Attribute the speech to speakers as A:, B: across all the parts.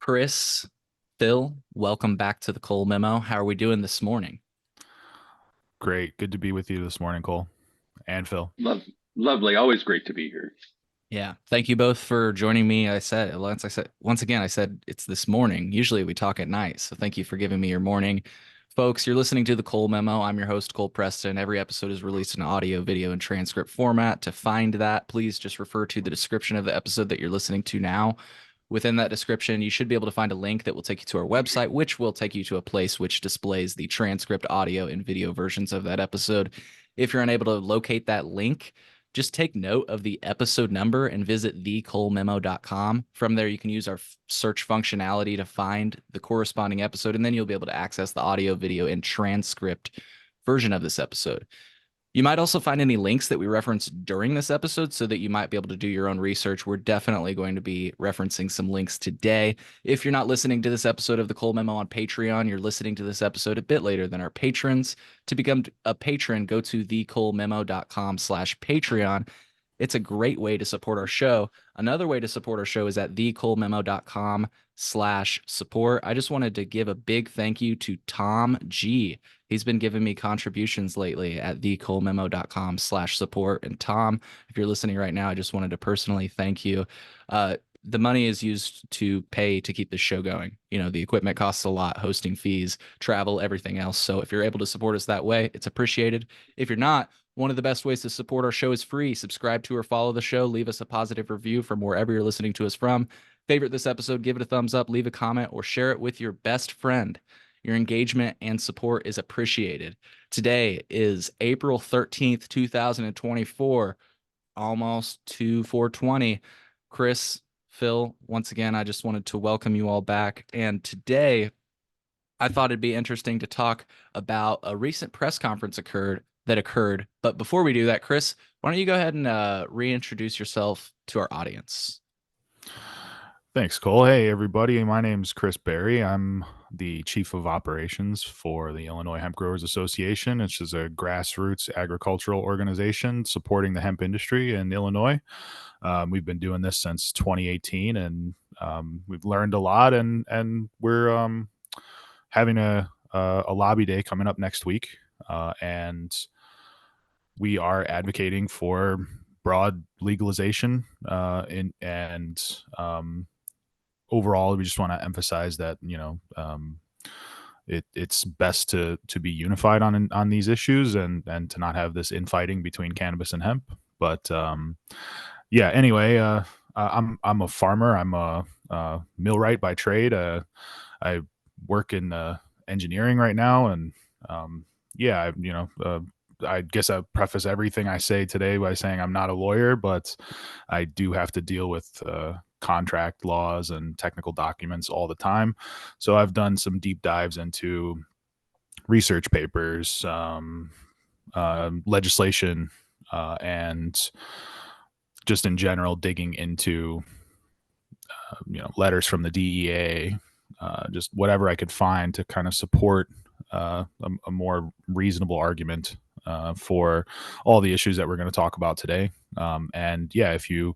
A: Chris, Phil, welcome back to the Cole Memo. How are we doing this morning?
B: Great. Good to be with you this morning, Cole and Phil.
C: Love, Lovely. Always great to be here.
A: Yeah, thank you both for joining me. Once again, I said it's this morning. Usually we talk at night, so thank you for giving me your morning. Folks, you're listening to the Cole Memo. I'm your host, Cole Preston. Every episode is released in audio, video, and transcript format. To find that, please just refer to the description of the episode that you're listening to now. Within that description, you should be able to find a link that will take you to our website, which will take you to a place which displays the transcript, audio, and video versions of that episode. If you're unable to locate that link, just take note of the episode number and visit thecolememo.com. From there, you can use our search functionality to find the corresponding episode, and then you'll be able to access the audio, video, and transcript version of this episode. You might also find any links that we reference during this episode so that you might be able to do your own research. We're definitely going to be referencing some links today. If you're not listening to this episode of the Cole Memo on Patreon, you're listening to this episode a bit later than our patrons. To become a patron, go to thecolememo.com/Patreon. It's a great way to support our show. Another way to support our show is at thecolememo.com/support. I just wanted to give a big thank you to Tom G. He's been giving me contributions lately at thecolememo.com/support. And Tom, if you're listening right now, I just wanted to personally thank you. The money is used to pay to keep this show going. You know, the equipment costs a lot, hosting fees, travel, everything else. So if you're able to support us that way, it's appreciated. If you're not, one of the best ways to support our show is free. Subscribe to or follow the show. Leave us a positive review from wherever you're listening to us from. Favorite this episode, give it a thumbs up, leave a comment, or share it with your best friend. Your engagement and support is appreciated. Today is April 13th, 2024, almost to 420. Chris, Phil, once again, I just wanted to welcome you all back. And today, I thought it'd be interesting to talk about a recent press conference that occurred. But before we do that, Chris, why don't you go ahead and reintroduce yourself to our audience?
B: Thanks, Cole. Hey, everybody. My name's Chris Berry. I'm the Chief of Operations for the Illinois Hemp Growers Association, which is a grassroots agricultural organization supporting the hemp industry in Illinois. We've been doing this since 2018, and we've learned a lot, and we're having a lobby day coming up next week, and we are advocating for broad legalization and overall, we just want to emphasize that it's best to be unified on these issues and to not have this infighting between cannabis and hemp. But yeah, anyway, I'm a farmer. I'm a millwright by trade. I work in engineering right now, and yeah, I guess I preface everything I say today by saying I'm not a lawyer, but I do have to deal with contract laws and technical documents all the time. So I've done some deep dives into research papers, legislation, and just in general digging into letters from the DEA, just whatever I could find to kind of support a more reasonable argument for all the issues that we're going to talk about today. And yeah, if you're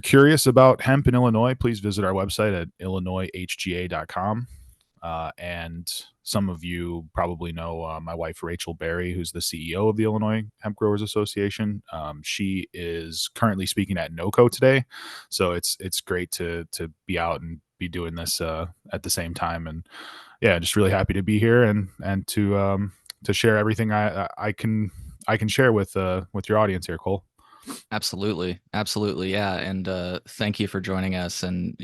B: curious about hemp in Illinois, please visit our website at illinoishga.com. And some of you probably know my wife, Rachel Berry, who's the CEO of the Illinois Hemp Growers Association. She is currently speaking at NOCO today. So it's great to be out and be doing this at the same time. And yeah, just really happy to be here and to share everything I can share with your audience here, Cole.
A: Absolutely. Absolutely. Yeah. And thank you for joining us. And,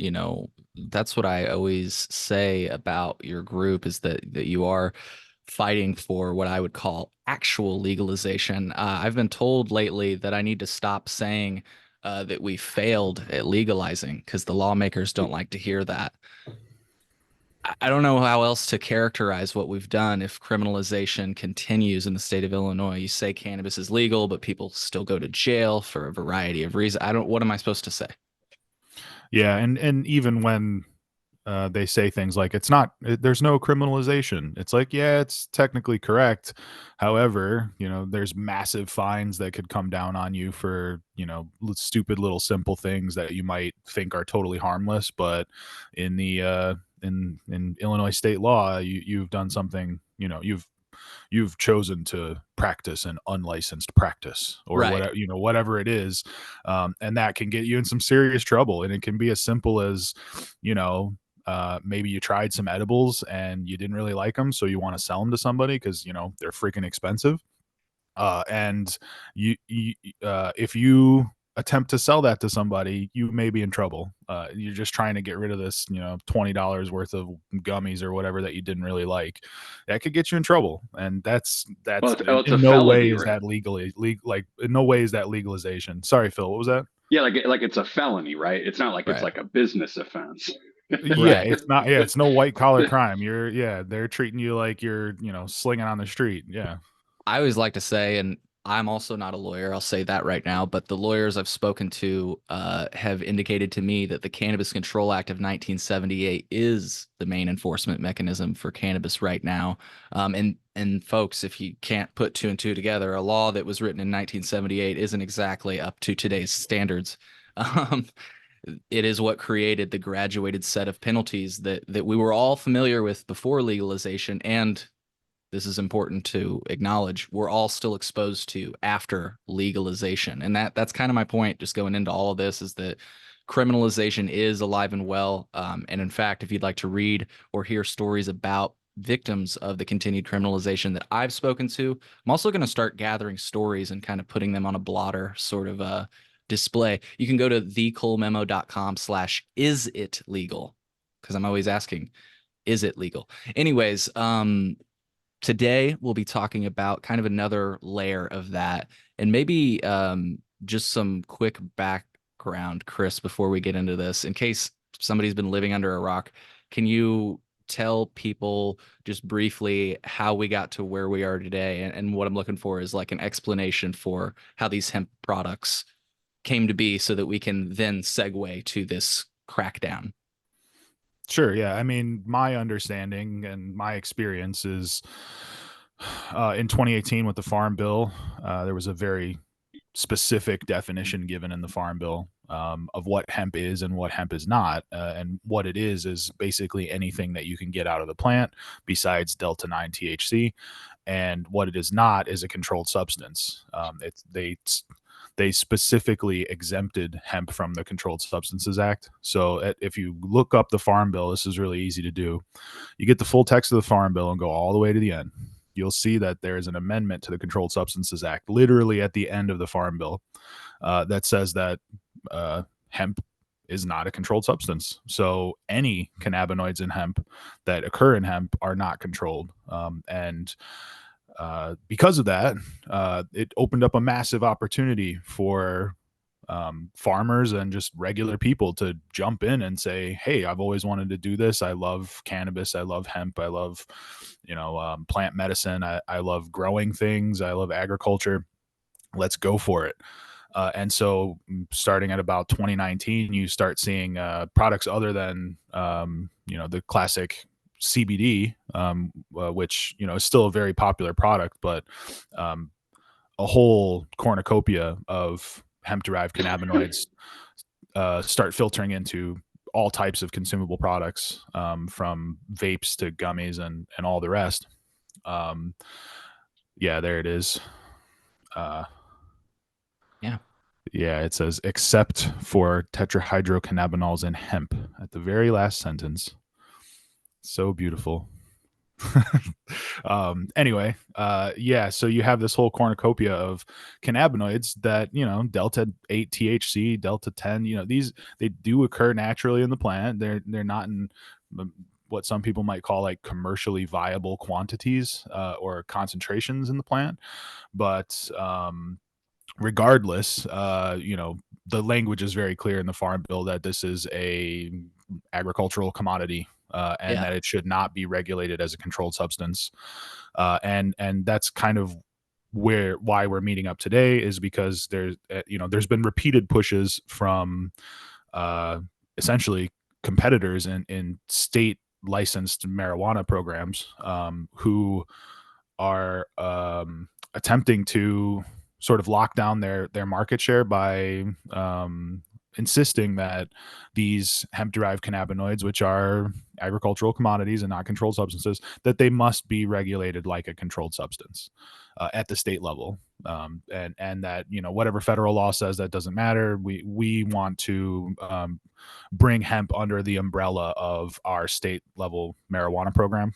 A: that's what I always say about your group is that you are fighting for what I would call actual legalization. I've been told lately that I need to stop saying that we failed at legalizing because the lawmakers don't like to hear that. I don't know how else to characterize what we've done if criminalization continues in the state of Illinois. You say cannabis is legal, but people still go to jail for a variety of reasons. What am I supposed to say?
B: Yeah, and even when they say things like there's no criminalization. It's like, yeah, it's technically correct. However, there's massive fines that could come down on you for, stupid little simple things that you might think are totally harmless, but in the in Illinois state law, you've done something, you've chosen to practice an unlicensed practice or
A: Right.
B: whatever it is, and that can get you in some serious trouble. And it can be as simple as, maybe you tried some edibles and you didn't really like them, so you want to sell them to somebody because they're freaking expensive, and if you attempt to sell that to somebody, you may be in trouble. You're just trying to get rid of this, $20 worth of gummies or whatever that you didn't really like. That could get you in trouble, and that's
C: Well, it's a
B: in no way
C: felony,
B: is
C: right?
B: that legally like in no way is that legalization. Sorry, Phil, what was that?
C: Yeah, like it's a felony, right? It's not like it's
A: Right.
C: like a business offense.
B: Yeah,
A: Right.
B: it's not. Yeah, it's no white collar crime. They're treating you like you're, slinging on the street. Yeah.
A: I always like to say, and I'm also not a lawyer, I'll say that right now, but the lawyers I've spoken to have indicated to me that the Cannabis Control Act of 1978 is the main enforcement mechanism for cannabis right now. And folks, if you can't put two and two together, a law that was written in 1978 isn't exactly up to today's standards. Um, it is what created the graduated set of penalties that we were all familiar with before legalization, and this is important to acknowledge, we're all still exposed to after legalization. And that's kind of my point, just going into all of this, is that criminalization is alive and well. And in fact, if you'd like to read or hear stories about victims of the continued criminalization that I've spoken to, I'm also going to start gathering stories and kind of putting them on a blotter sort of display. You can go to thecolememo.com/is it legal, because I'm always asking, is it legal? Anyways, today we'll be talking about kind of another layer of that, and maybe just some quick background, Chris, before we get into this, in case somebody's been living under a rock. Can you tell people just briefly how we got to where we are today? And what I'm looking for is like an explanation for how these hemp products came to be so that we can then segue to this crackdown.
B: Sure. Yeah. I mean, my understanding and my experience is, in 2018 with the Farm Bill, there was a very specific definition given in the Farm Bill, of what hemp is and what hemp is not. And what it is basically anything that you can get out of the plant besides Delta 9 THC. And what it is not is a controlled substance. They specifically exempted hemp from the Controlled Substances Act. So if you look up the Farm Bill, this is really easy to do. You get the full text of the Farm Bill and go all the way to the end. You'll see that there is an amendment to the Controlled Substances Act, literally at the end of the Farm Bill, that says that hemp is not a controlled substance. So any cannabinoids in hemp that occur in hemp are not controlled. And because of that, it opened up a massive opportunity for farmers and just regular people to jump in and say, hey, I've always wanted to do this. I love cannabis. I love hemp. I love, plant medicine. I love growing things. I love agriculture. Let's go for it. And so starting at about 2019, you start seeing products other than, the classic CBD, which, is still a very popular product, but a whole cornucopia of hemp-derived cannabinoids start filtering into all types of consumable products, from vapes to gummies and all the rest. Yeah, there it is.
A: Yeah.
B: Yeah, it says except for tetrahydrocannabinols in hemp at the very last sentence. So beautiful. Anyway, yeah, so you have this whole cornucopia of cannabinoids that, delta 8 THC, delta 10, these, they do occur naturally in the plant. They're not in what some people might call like commercially viable quantities, or concentrations in the plant, but regardless, the language is very clear in the Farm Bill that this is a agricultural commodity, and
A: Yeah.
B: that it should not be regulated as a controlled substance. And that's kind of why we're meeting up today, is because there's been repeated pushes from essentially competitors in state licensed marijuana programs, who are attempting to sort of lock down their market share by insisting that these hemp derived cannabinoids, which are agricultural commodities and not controlled substances, that they must be regulated like a controlled substance at the state level. And that, you know, whatever federal law says, that doesn't matter. We want to bring hemp under the umbrella of our state level marijuana program.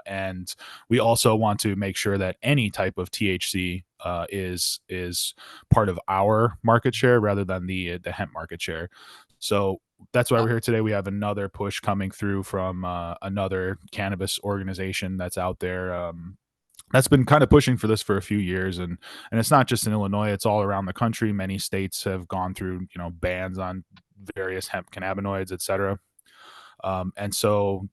B: And we also want to make sure that any type of THC is part of our market share rather than the hemp market share. So that's why we're here today. We have another push coming through from another cannabis organization that's out there. That's been kind of pushing for this for a few years, and it's not just in Illinois; it's all around the country. Many states have gone through, you know, bans on various hemp cannabinoids, etc. And so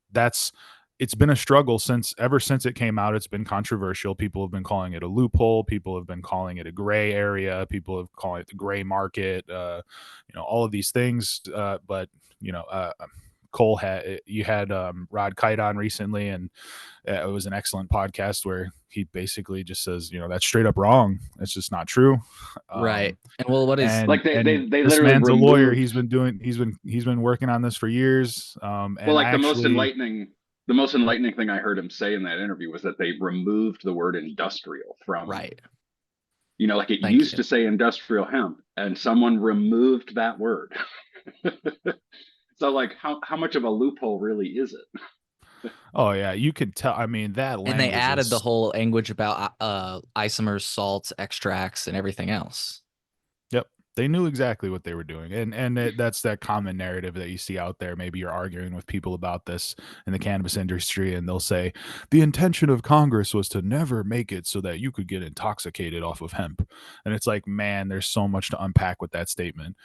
B: it's been a struggle ever since it came out. It's been controversial. People have been calling it a loophole. People have been calling it a gray area. People have calling it the gray market. You know, all of these things. But you know, you had Rod Kite on recently, and it was an excellent podcast where he basically just says, you know, that's straight up wrong. That's just not true.
A: Right. And well, what is
C: Like they
B: this
C: literally
B: man's a lawyer.
C: removed.
B: He's been working on this for years. And
C: Well, like
B: actually,
C: the most enlightening thing I heard him say in that interview was that they removed the word industrial from,
A: right?
C: you know, like it
A: Thank
C: used
A: you.
C: to say industrial hemp, and someone removed that word. So, like, how much of a loophole really is it?
B: oh yeah, you could tell. I mean, that
A: And they
B: language
A: added the
B: is,
A: whole language about isomers, salts, extracts, and everything else.
B: yep. They knew exactly what they were doing, and that's that common narrative that you see out there. Maybe you're arguing with people about this in the cannabis industry, and they'll say the intention of Congress was to never make it so that you could get intoxicated off of hemp. And it's like, man, there's so much to unpack with that statement.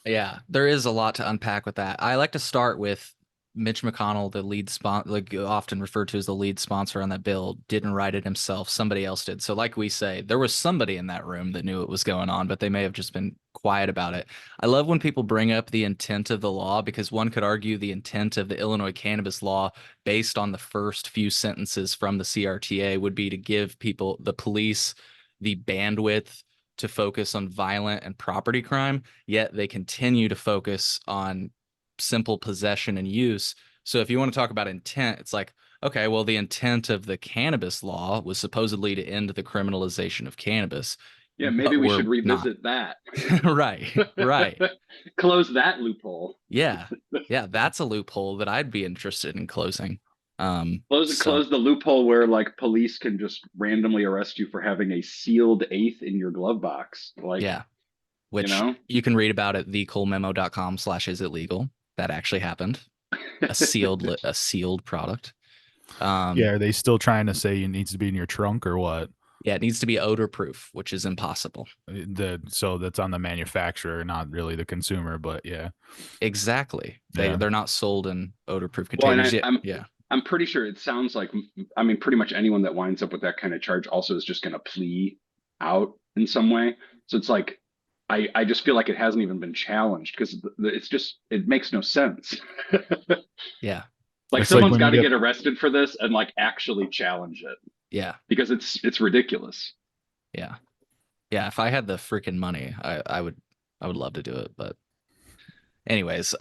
A: Yeah, there is a lot to unpack with that. I like to start with Mitch McConnell, the lead sponsor, like often referred to as the lead sponsor on that bill, didn't write it himself. Somebody else did. So, like we say, there was somebody in that room that knew what was going on, but they may have just been quiet about it. I love when people bring up the intent of the law because one could argue the intent of the Illinois cannabis law, based on the first few sentences from the CRTA, would be to give people, the police, the bandwidth to focus on violent and property crime, yet they continue to focus on simple possession and use. So if you want to talk about intent, it's like, okay, well, the intent of the cannabis law was supposedly to end the criminalization of cannabis,
C: Yeah, maybe
A: but
C: we
A: we're
C: should
A: not.
C: revisit that.
A: Right, right.
C: Close that loophole.
A: Yeah, yeah, that's a loophole that I'd be interested in closing. So
C: Close the loophole where like police can just randomly arrest you for having a sealed eighth in your glove box. Like,
A: yeah,
C: you
A: which
C: know?
A: you can read about at thecolememo.com/is it legal. That actually happened. A sealed product.
B: Yeah,
A: Um,
B: are they still trying to say it needs to be in your trunk or what?
A: yeah, it needs to be odor proof, which is impossible.
B: So that's on the manufacturer, not really the consumer, but yeah.
A: Exactly.
B: Yeah.
A: They're not sold in odor proof
C: Well, and
A: containers yet. Yeah.
C: I'm pretty sure it sounds like, I mean, pretty much anyone that winds up with that kind of charge also is just going to plea out in some way. So it's like, I just feel like it hasn't even been challenged because it's just, it makes no sense.
A: Yeah.
C: Like
B: It's like
C: someone's
B: when
C: got
B: you
C: to
B: get
C: get arrested for this and like actually challenge it
A: Yeah.
C: because it's ridiculous.
A: Yeah. Yeah. If I had the freaking money, I would love to do it. But anyways,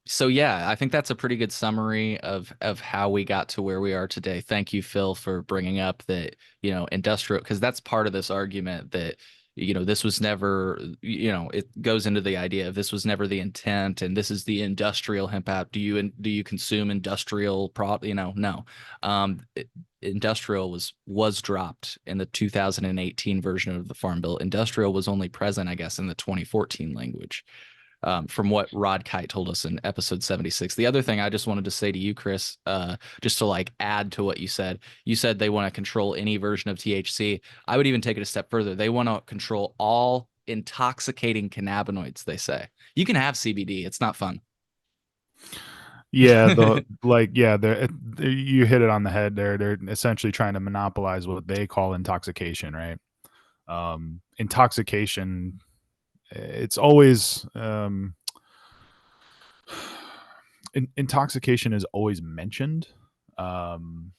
A: so yeah, I think that's a pretty good summary of how we got to where we are today. Thank you, Phil, for bringing up that, you know, industrial, because that's part of this argument that, you know, this was never, you know, it goes into the idea of this was never the intent, and this is the industrial hemp app. Do you consume industrial you know, no. Industrial was dropped in the 2018 version of the Farm Bill. Industrial was only present, I guess, in the 2014 language, from what Rod Kite told us in episode 76. The other thing I just wanted to say to you, Chris, just to like add to what you said they want to control any version of THC. I would even take it a step further. They want to control all intoxicating cannabinoids, they say. You can have CBD. It's not fun.
B: yeah, the like yeah, you hit it on the head there. They're essentially trying to monopolize what they call intoxication, right? Intoxication, it's always intoxication is always mentioned. Um,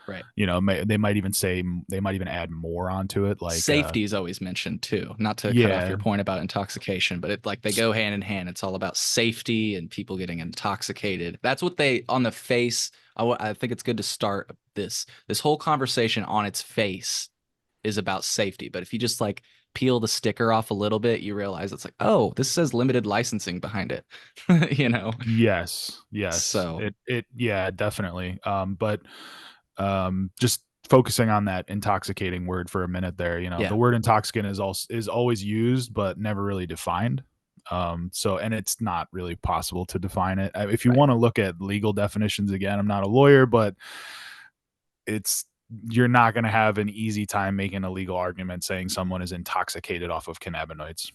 A: Right.
B: they might even add more onto it, like
A: Safety is always mentioned too. Not to cut off
B: yeah,
A: your point about intoxication, but it like they go hand in hand. It's all about safety and people getting intoxicated. That's what they on the face. I think it's good to start this whole conversation on its face is about safety. But if you just like peel the sticker off a little bit, you realize it's like, oh, this says limited licensing behind it.
B: yes,
A: So
B: yeah, definitely. But just focusing on that intoxicating word for a minute there,
A: yeah,
B: the word intoxicant is always used but never really defined. So, and it's not really possible to define it. If you
A: right.
B: want to look at legal definitions, again, I'm not a lawyer, but it's you're not going to have an easy time making a legal argument saying someone is intoxicated off of cannabinoids.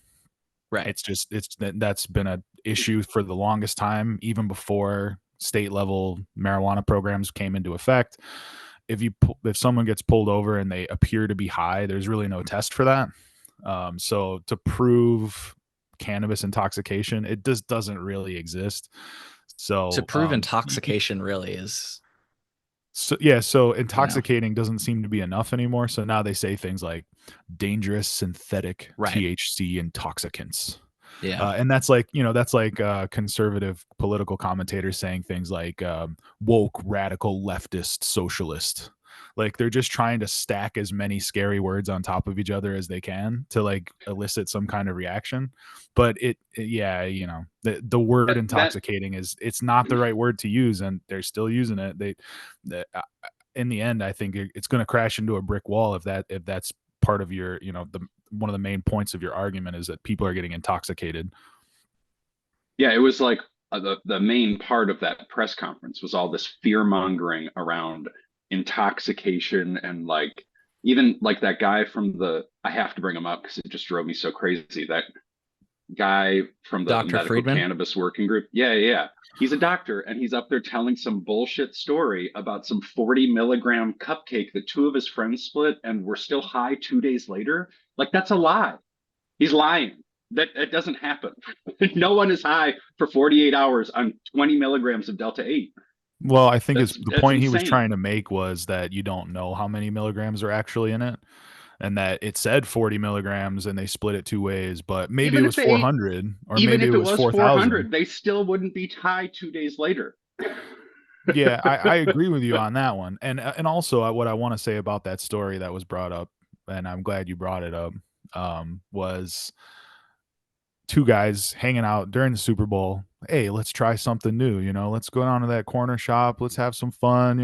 A: Right.
B: That's been a issue for the longest time, even before state level marijuana programs came into effect. If someone gets pulled over and they appear to be high, there's really no test for that. So to prove cannabis intoxication, it just doesn't really exist.
A: To
B: So
A: prove intoxication really is,
B: so
A: you know,
B: intoxicating doesn't seem to be enough anymore. So now they say things like dangerous synthetic
A: right.
B: THC intoxicants.
A: Yeah.
B: And that's like conservative political commentators saying things like woke, radical, leftist, socialist. Like they're just trying to stack as many scary words on top of each other as they can to like elicit some kind of reaction. But yeah, the word
C: That
B: intoxicating it's not the right word to use, and they're still using it. In the end, I think it's going to crash into a brick wall if that's part of your, the one of the main points of your argument is that people are getting intoxicated.
C: yeah, it was like the main part of that press conference was all this fear mongering around intoxication and like even like that guy from the I have to bring him up because it just drove me so crazy. That guy from the
A: Dr.
C: medical
A: Friedman.
C: cannabis working group. Yeah, yeah, yeah. He's a doctor and he's up there telling some bullshit story about some 40 milligram cupcake that two of his friends split and were still high 2 days later. Like that's a lie. He's lying. That doesn't happen. No one is high for 48 hours on 20 milligrams of Delta 8.
B: Well, I think the
C: That's
B: point he was
C: insane.
B: trying to make was that you don't know how many milligrams are actually in it, and that it said 40 milligrams and they split it two ways, but maybe it
C: Even
B: was
C: if they ate,
B: 400 or
C: even
B: maybe it
C: if it
B: was
C: was
B: 4,000.
C: 400, they still wouldn't be high 2 days later.
B: Yeah, I agree with you on that one. And also what I want to say about that story that was brought up, and I'm glad you brought it up, was two guys hanging out during the Super Bowl. Hey, let's try something new. Let's go down to that corner shop. Let's have some fun.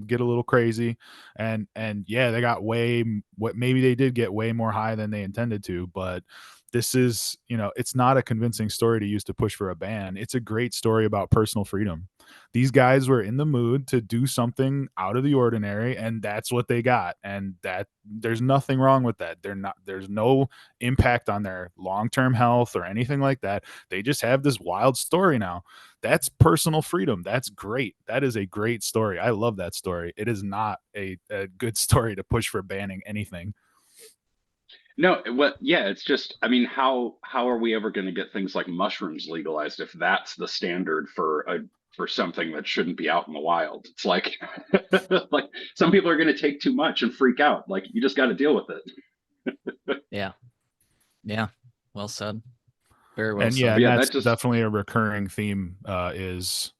B: Get a little crazy. And yeah, they got what maybe they did get way more high than they intended to. But this is, it's not a convincing story to use to push for a ban. It's a great story about personal freedom. These guys were in the mood to do something out of the ordinary, and that's what they got. And that there's nothing wrong with that. There's no impact on their long-term health or anything like that. They just have this wild story now. That's personal freedom. That's great. That is a great story. I love that story. It is not a good story to push for banning anything.
C: No, what? Yeah, it's just. I mean, how are we ever going to get things like mushrooms legalized if that's the standard for something that shouldn't be out in the wild? It's like, like some people are going to take too much and freak out. Like you just got to deal with it.
A: Yeah. Yeah. Well said. Very well
B: And yeah,
A: said.
C: But
B: and
C: yeah,
B: that's
C: that just.
B: definitely a recurring theme, is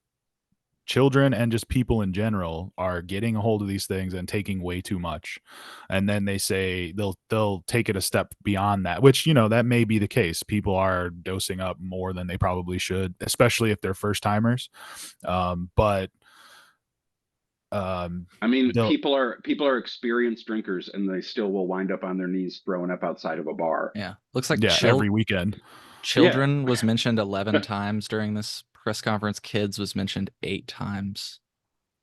B: children and just people in general are getting a hold of these things and taking way too much, and then they say they'll take it a step beyond that, which that may be the case. People are dosing up more than they probably should, especially if they're first timers. But
C: I mean,
B: they'll
C: people are experienced drinkers, and they still will wind up on their knees throwing up outside of a bar.
A: Yeah. Looks like
B: yeah, every weekend.
C: Yeah.
A: children was mentioned 11 times during this press conference. Kids was mentioned 8 times.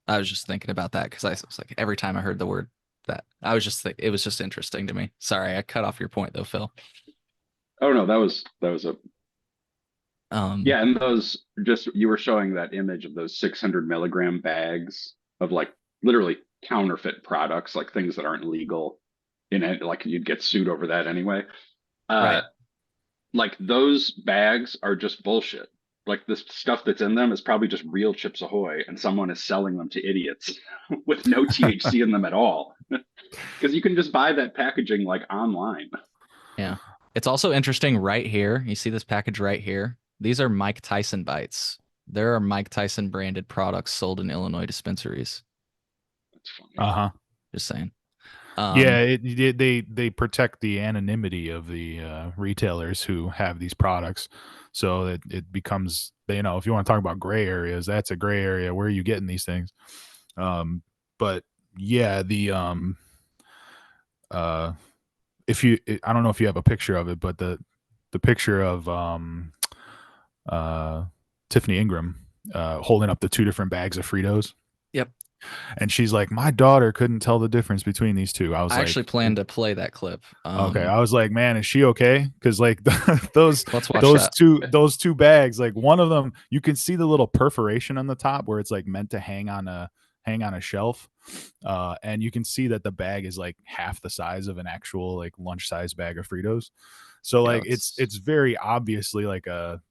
A: I was just thinking about that because I was like, every time I heard the word that, I was just it was just interesting to me. Sorry, I cut off your point though, Phil.
C: Oh no, that was a
A: Um,
C: yeah, and those just you were showing that image of those 600 milligram bags of like literally counterfeit products, like things that aren't legal in it, like you'd get sued over that anyway. Uh,
A: right.
C: like those bags are just bullshit. like this stuff that's in them is probably just real Chips Ahoy, and someone is selling them to idiots with no THC in them at all. Because you can just buy that packaging like online.
A: Yeah. It's also interesting right here. You see this package right here? These are Mike Tyson bites. There are Mike Tyson branded products sold in Illinois dispensaries.
C: That's funny.
B: Uh-huh.
A: Just saying.
B: Yeah, they protect the anonymity of the retailers who have these products, so it becomes, you know, if you want to talk about gray areas, that's a gray area. Where are you getting these things? But yeah, uh, if you, I don't know if you have a picture of it, but the picture of uh, Tiffany Ingram holding up the two different bags of Fritos.
A: Yep.
B: And she's like, my daughter couldn't tell the difference between these two. I was
A: I
B: like,
A: actually plan to play that clip.
B: okay. I was like, man, is she okay? Because like those
A: Let's watch
B: those
A: that.
B: two bags, like one of them, you can see the little perforation on the top where it's like meant to hang on a shelf, and you can see that the bag is like half the size of an actual like lunch size bag of Fritos. So
A: Yeah,
B: like it's very obviously like a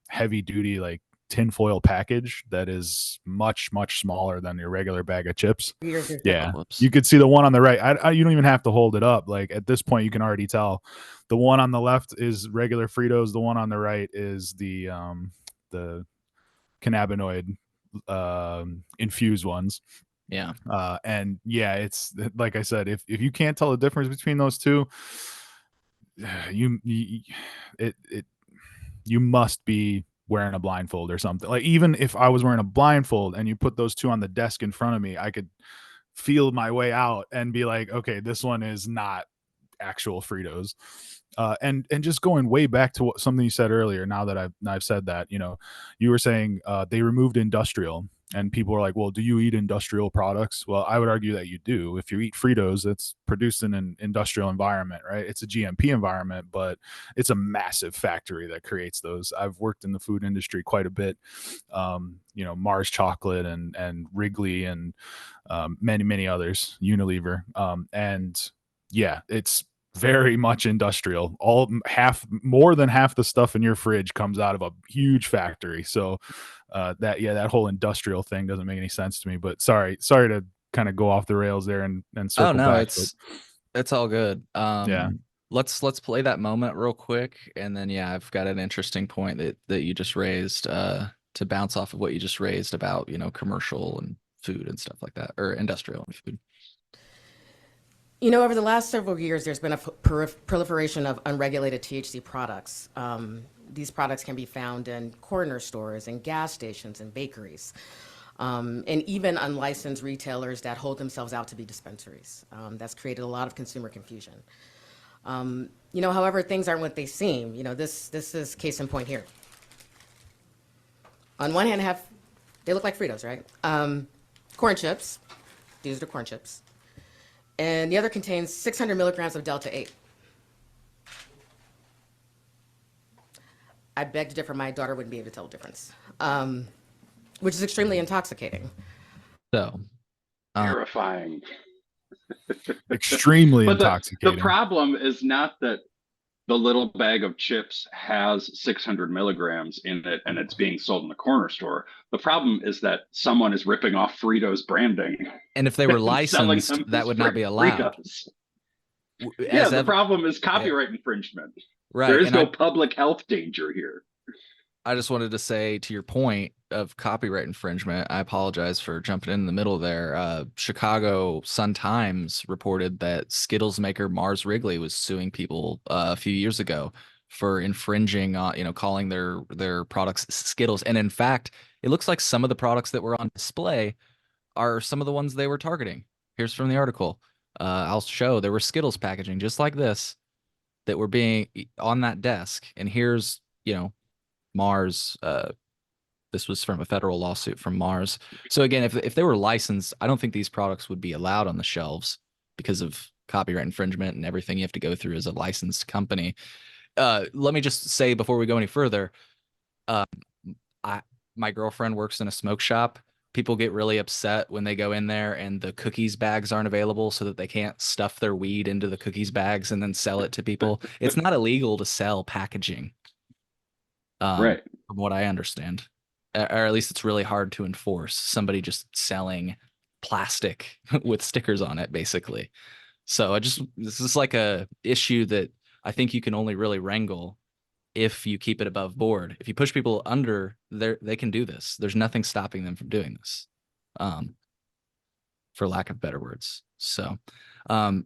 B: heavy duty like tinfoil package that is much smaller than your regular bag of chips. Yeah,
A: whoops.
B: you could see the one on the right. You don't even have to hold it up. Like at this point, you can already tell. The one on the left is regular Fritos. The one on the right is the cannabinoid infused ones.
A: Yeah.
B: And yeah, it's like I said, if you can't tell the difference between those two, you it you must be wearing a blindfold or something. Like even if I was wearing a blindfold and you put those two on the desk in front of me, I could feel my way out and be like, okay, this one is not actual Fritos. And just going way back to something you said earlier. Now that I've said that, you know, you were saying they removed industrial, and people are like, well, do you eat industrial products? Well, I would argue that you do. If you eat Fritos, it's produced in an industrial environment, right? It's a GMP environment, but it's a massive factory that creates those. I've worked in the food industry quite a bit. You know, Mars Chocolate and Wrigley and many others, Unilever, and yeah, it's very much industrial. More than half the stuff in your fridge comes out of a huge factory. So that whole industrial thing doesn't make any sense to me. But sorry to kind of go off the rails there and
A: Oh
B: circle
A: no,
B: back. But
A: it's all good.
B: yeah.
A: Let's play that moment real quick, and then yeah, I've got an interesting point that you just raised to bounce off of what you just raised about, you know, commercial and food and stuff like that, or industrial and food.
D: You know, over the last several years, there's been a proliferation of unregulated THC products. These products can be found in corner stores and gas stations and bakeries, and even unlicensed retailers that hold themselves out to be dispensaries. That's created a lot of consumer confusion. You know, however, things aren't what they seem. You know, this is case in point here. On one hand, they look like Fritos, right? Corn chips. These are the corn chips. And the other contains 600 milligrams of Delta 8. I beg to differ, my daughter wouldn't be able to tell the difference, which is extremely intoxicating.
A: So,
C: Terrifying.
B: Extremely
C: But
B: intoxicating.
C: the problem is not that the little bag of chips has 600 milligrams in it and it's being sold in the corner store. The problem is that someone is ripping off Fritos branding.
A: and if they were
C: and selling
A: licensed,
C: them
A: that
C: as
A: would not be allowed.
C: Fritos.
A: As
C: Yeah, the problem is copyright infringement.
A: right.
C: There is
A: And
C: no public health danger here.
A: I just wanted to say, to your point of copyright infringement, I apologize for jumping in the middle there. Chicago Sun-Times reported that Skittles maker Mars Wrigley was suing people a few years ago for infringing on, you know, calling their products Skittles. And in fact, it looks like some of the products that were on display are some of the ones they were targeting. Here's from the article. I'll show there were Skittles packaging just like this that were being on that desk. And here's, you know, Mars. This was from a federal lawsuit from Mars. So again, if they were licensed, I don't think these products would be allowed on the shelves because of copyright infringement and everything you have to go through as a licensed company. Let me just say before we go any further, my girlfriend works in a smoke shop. People get really upset when they go in there and the cookies bags aren't available so that they can't stuff their weed into the cookies bags and then sell it to people. It's not illegal to sell packaging.
C: Right.
A: from what I understand. Or at least it's really hard to enforce somebody just selling plastic with stickers on it, basically. So this is like a issue that I think you can only really wrangle if you keep it above board. If you push people under, they can do this. There's nothing stopping them from doing this, for lack of better words. So, um,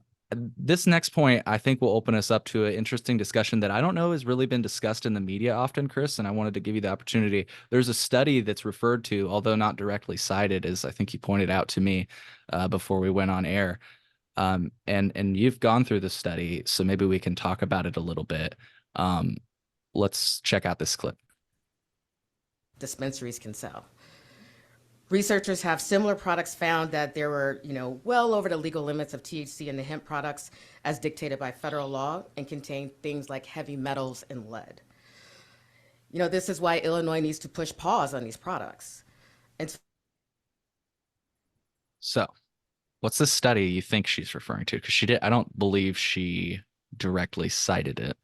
A: this next point, I think, will open us up to an interesting discussion that I don't know has really been discussed in the media often, Chris, and I wanted to give you the opportunity. There's a study that's referred to, although not directly cited, as I think you pointed out to me before we went on air. And you've gone through the study, so maybe we can talk about it a little bit. Let's check out this clip.
D: Dispensaries can sell. Researchers have similar products found that there were, well over the legal limits of THC in the hemp products as dictated by federal law and contain things like heavy metals and lead. This is why Illinois needs to push pause on these products. And
A: So, what's the study you think she's referring to? Because I don't believe she directly cited it.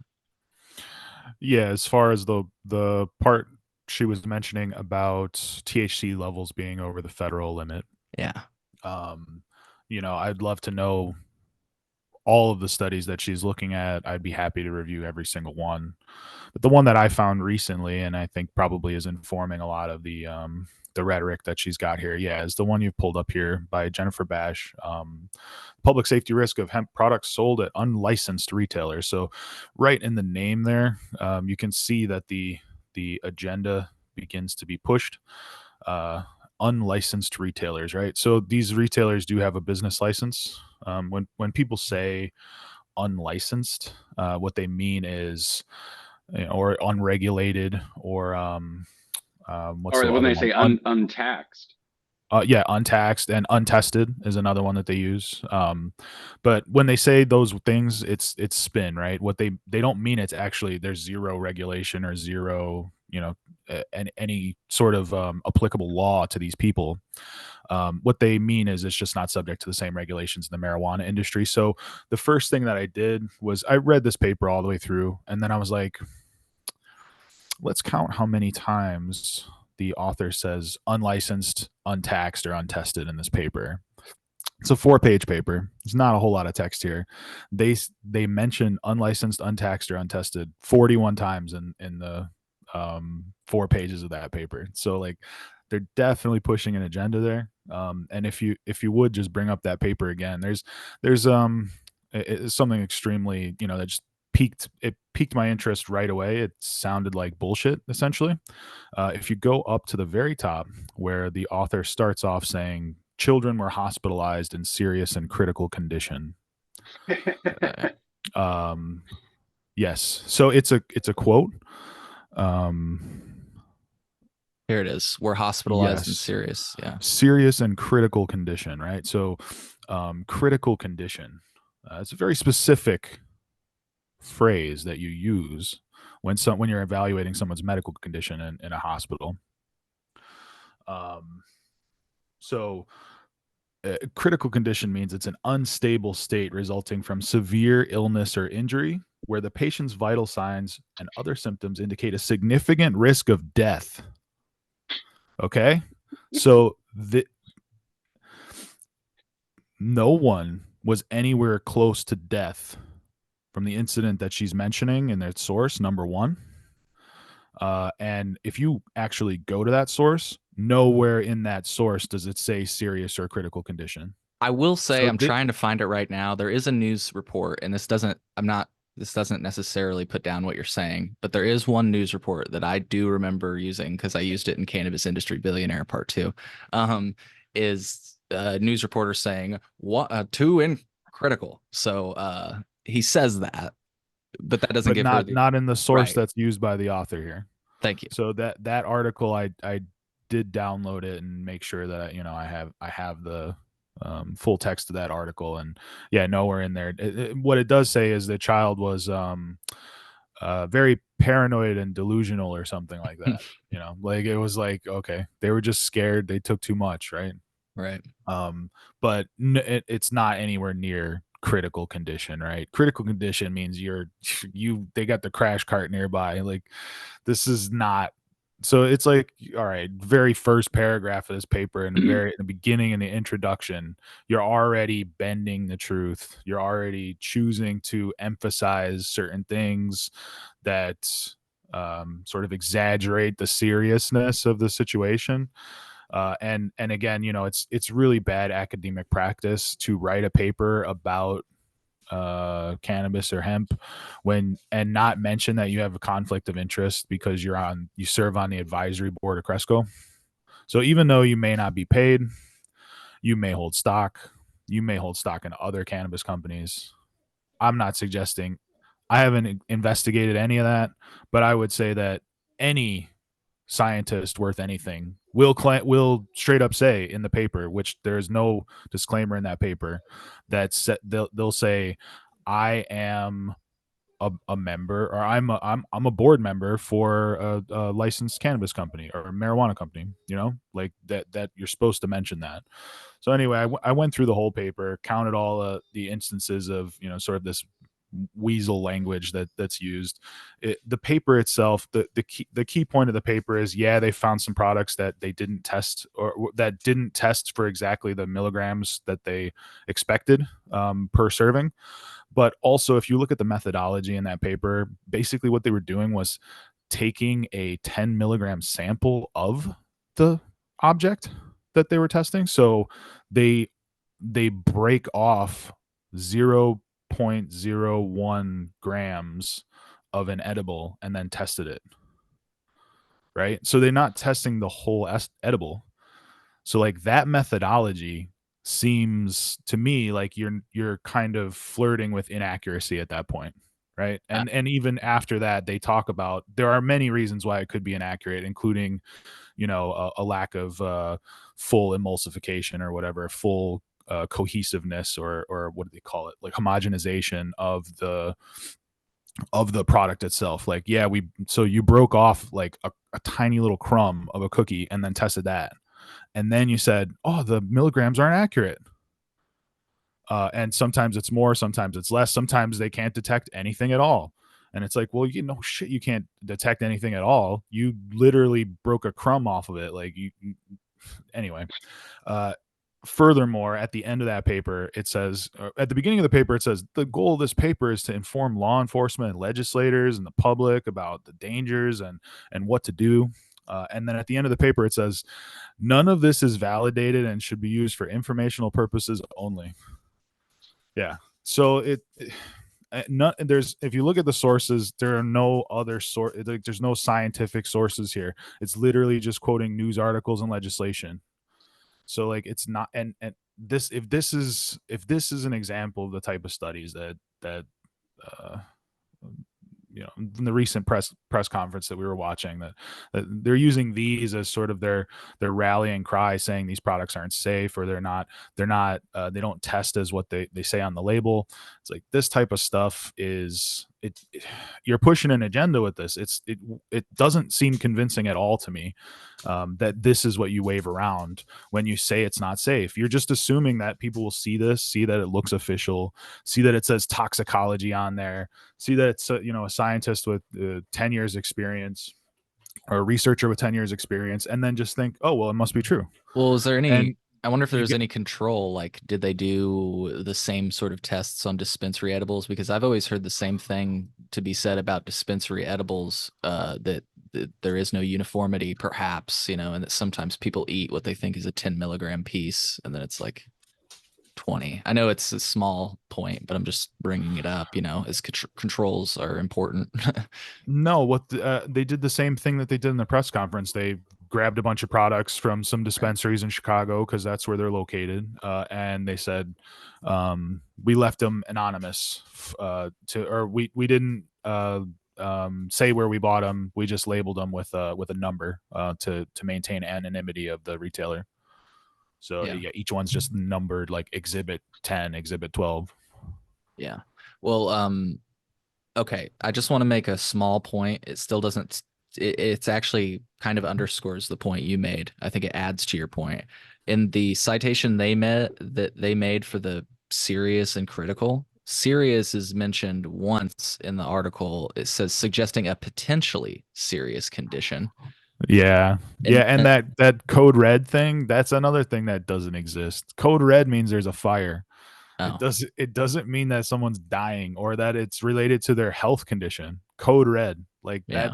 B: Yeah, as far as the part she was mentioning about THC levels being over the federal limit.
A: Yeah.
B: I'd love to know all of the studies that she's looking at. I'd be happy to review every single one. But the one that I found recently, and I think probably is informing a lot of the rhetoric that she's got here, is the one you've pulled up here by Jennifer Bash. Public safety risk of hemp products sold at unlicensed retailers. So right in the name there, you can see that the agenda begins to be pushed. Unlicensed retailers, right? So these retailers do have a business license. When people say unlicensed, what they mean is, or unregulated, or what's the
C: Or when
B: other
C: they
B: one?
C: say untaxed.
B: Yeah, untaxed and untested is another one that they use. But when they say those things, it's spin, right? What they don't mean it's actually there's zero regulation or zero, any sort of applicable law to these people. What they mean is it's just not subject to the same regulations in the marijuana industry. So the first thing that I did was I read this paper all the way through, and then I was like, let's count how many times the author says unlicensed, untaxed, or untested in this paper. It's a 4-page paper. There's not a whole lot of text here. They mention unlicensed, untaxed, or untested 41 times in the 4 pages of that paper. So like they're definitely pushing an agenda there. And if you would just bring up that paper again, there's it's something extremely, that just piqued my interest right away. It sounded like bullshit, essentially. If you go up to the very top where the author starts off saying children were hospitalized in serious and critical condition. Yes. So it's a quote.
A: Here it is. We're hospitalized and
B: Yes.
A: serious. Yeah.
B: Serious and critical condition, right? So critical condition. It's a very specific phrase that you use when you're evaluating someone's medical condition in a hospital. So critical condition means it's an unstable state resulting from severe illness or injury where the patient's vital signs and other symptoms indicate a significant risk of death. Okay? So no one was anywhere close to death from the incident that she's mentioning in that source, number one. And if you actually go to that source, nowhere in that source does it say serious or critical condition.
A: I will say,
B: So
A: I'm trying to find it right now. There is a news report, and this doesn't necessarily put down what you're saying, but there is one news report that I do remember using because I used it in Cannabis Industry Billionaire Part 2. Is a news reporter saying two in critical. So he says that, but that doesn't
B: but
A: give her
B: not in the source
A: right.
B: That's used by the author here.
A: Thank you.
B: So that article, I did download it and make sure that I have the full text of that article, and nowhere in there. What it does say is the child was very paranoid and delusional or something like that. Like it was like, okay, they were just scared, they took too much, right?
A: Right.
B: But it's not anywhere near critical condition, right? Critical condition means they got the crash cart nearby. Like this is not So it's like, all right, very first paragraph of this paper, in the beginning, in the introduction, you're already bending the truth. You're already choosing to emphasize certain things that sort of exaggerate the seriousness of the situation. And again, it's really bad academic practice to write a paper about cannabis or hemp and not mention that you have a conflict of interest because you serve on the advisory board of Cresco. So even though you may not be paid, you may hold stock. You may hold stock in other cannabis companies. I'm not suggesting, I haven't investigated any of that, but I would say that any scientist worth anything will straight up say in the paper, which there's no disclaimer in that paper, that they'll say, I am a member, or I'm a board member for a licensed cannabis company or a marijuana company, like that you're supposed to mention that. So anyway, I went through the whole paper, counted all the instances of sort of this weasel language that's used. The paper itself, the key point of the paper is, yeah, they found some products that they didn't test, or that didn't test for exactly the milligrams that they expected per serving. But also, if you look at the methodology in that paper, basically what they were doing was taking a 10 milligram sample of the object that they were testing. So they break off 0.01 grams of an edible and then tested it. Right. So they're not testing the whole edible. So like that methodology seems to me like you're kind of flirting with inaccuracy at that point, right? And even after that, they talk about there are many reasons why it could be inaccurate, including a lack of full emulsification or whatever, full cohesiveness, or what do they call it, like homogenization of the product itself. Like, yeah, so you broke off like a tiny little crumb of a cookie and then tested that, and then you said, oh, the milligrams aren't accurate. And sometimes it's more, sometimes it's less, sometimes they can't detect anything at all. And it's like, well, shit, you can't detect anything at all. You literally broke a crumb off of it. Like anyway. Furthermore, at the end of that paper, it says, at the beginning of the paper, it says, the goal of this paper is to inform law enforcement and legislators and the public about the dangers and what to do. And then at the end of the paper, it says, none of this is validated and should be used for informational purposes only. Yeah. So there's, if you look at the sources, there are no other like, there's no scientific sources here. It's literally just quoting news articles and legislation. So like it's not, and this, if this is an example of the type of studies that uh in the recent press conference that we were watching, that they're using these as sort of their rallying cry, saying these products aren't safe, or they don't test as what they say on the label. It's like, this type of stuff is you're pushing an agenda with this. It doesn't seem convincing at all to me, that this is what you wave around when you say it's not safe. You're just assuming that people will see that it looks official, see that it says toxicology on there, see that it's a scientist with 10 years experience, or a researcher with 10 years experience, and then just think, oh, well, it must be true.
A: Well, is there any,
B: And
A: I wonder if
B: you
A: there's
B: get,
A: any control, like did they do the same sort of tests on dispensary edibles? Because I've always heard the same thing to be said about dispensary edibles, that there is no uniformity, perhaps, and that sometimes people eat what they think is a 10 milligram piece, and then it's like 20. I know it's a small point, but I'm just bringing it up, as controls are important.
B: no, they did the same thing that they did in the press conference. They grabbed a bunch of products from some dispensaries in Chicago, because that's where they're located, and they said, we left them anonymous, we didn't say where we bought them. We just labeled them with a number, to maintain anonymity of the retailer. So yeah, each one's just numbered like exhibit 10, exhibit 12.
A: Yeah. Well, okay. I just want to make a small point. It still doesn't, it's actually kind of underscores the point you made. I think it adds to your point. In the citation they made for the serious and critical, serious is mentioned once in the article. It says suggesting a potentially serious condition.
B: Yeah. Yeah, and
A: And
B: that code red thing, that's another thing that doesn't exist. Code red means there's a fire.
A: oh,
B: It doesn't mean that someone's dying or that it's related to their health condition. Code red. Like
A: yeah.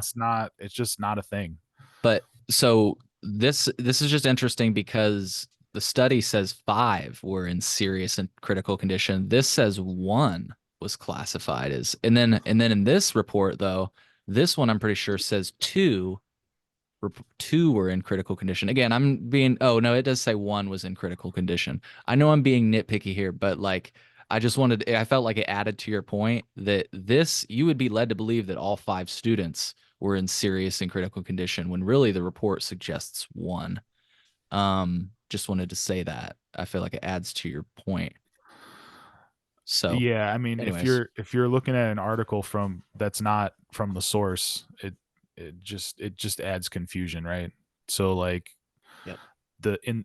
B: it's just not a thing.
A: But so this is just interesting because the study says 5 were in serious and critical condition. This says 1 was classified as, and then in this report though, this one I'm pretty sure says 2 were in critical condition. Again, I'm being, oh no, it does say 1 was in critical condition. I know I'm being nitpicky here, but like I felt like it added to your point that this, you would be led to believe that all 5 students were in serious and critical condition when really the report suggests 1. Just wanted to say that. I feel like it adds to your point. So,
B: Yeah, I mean,
A: anyways,
B: if you're looking at an article from that's not from the source, it just adds confusion, right? So like
A: yep.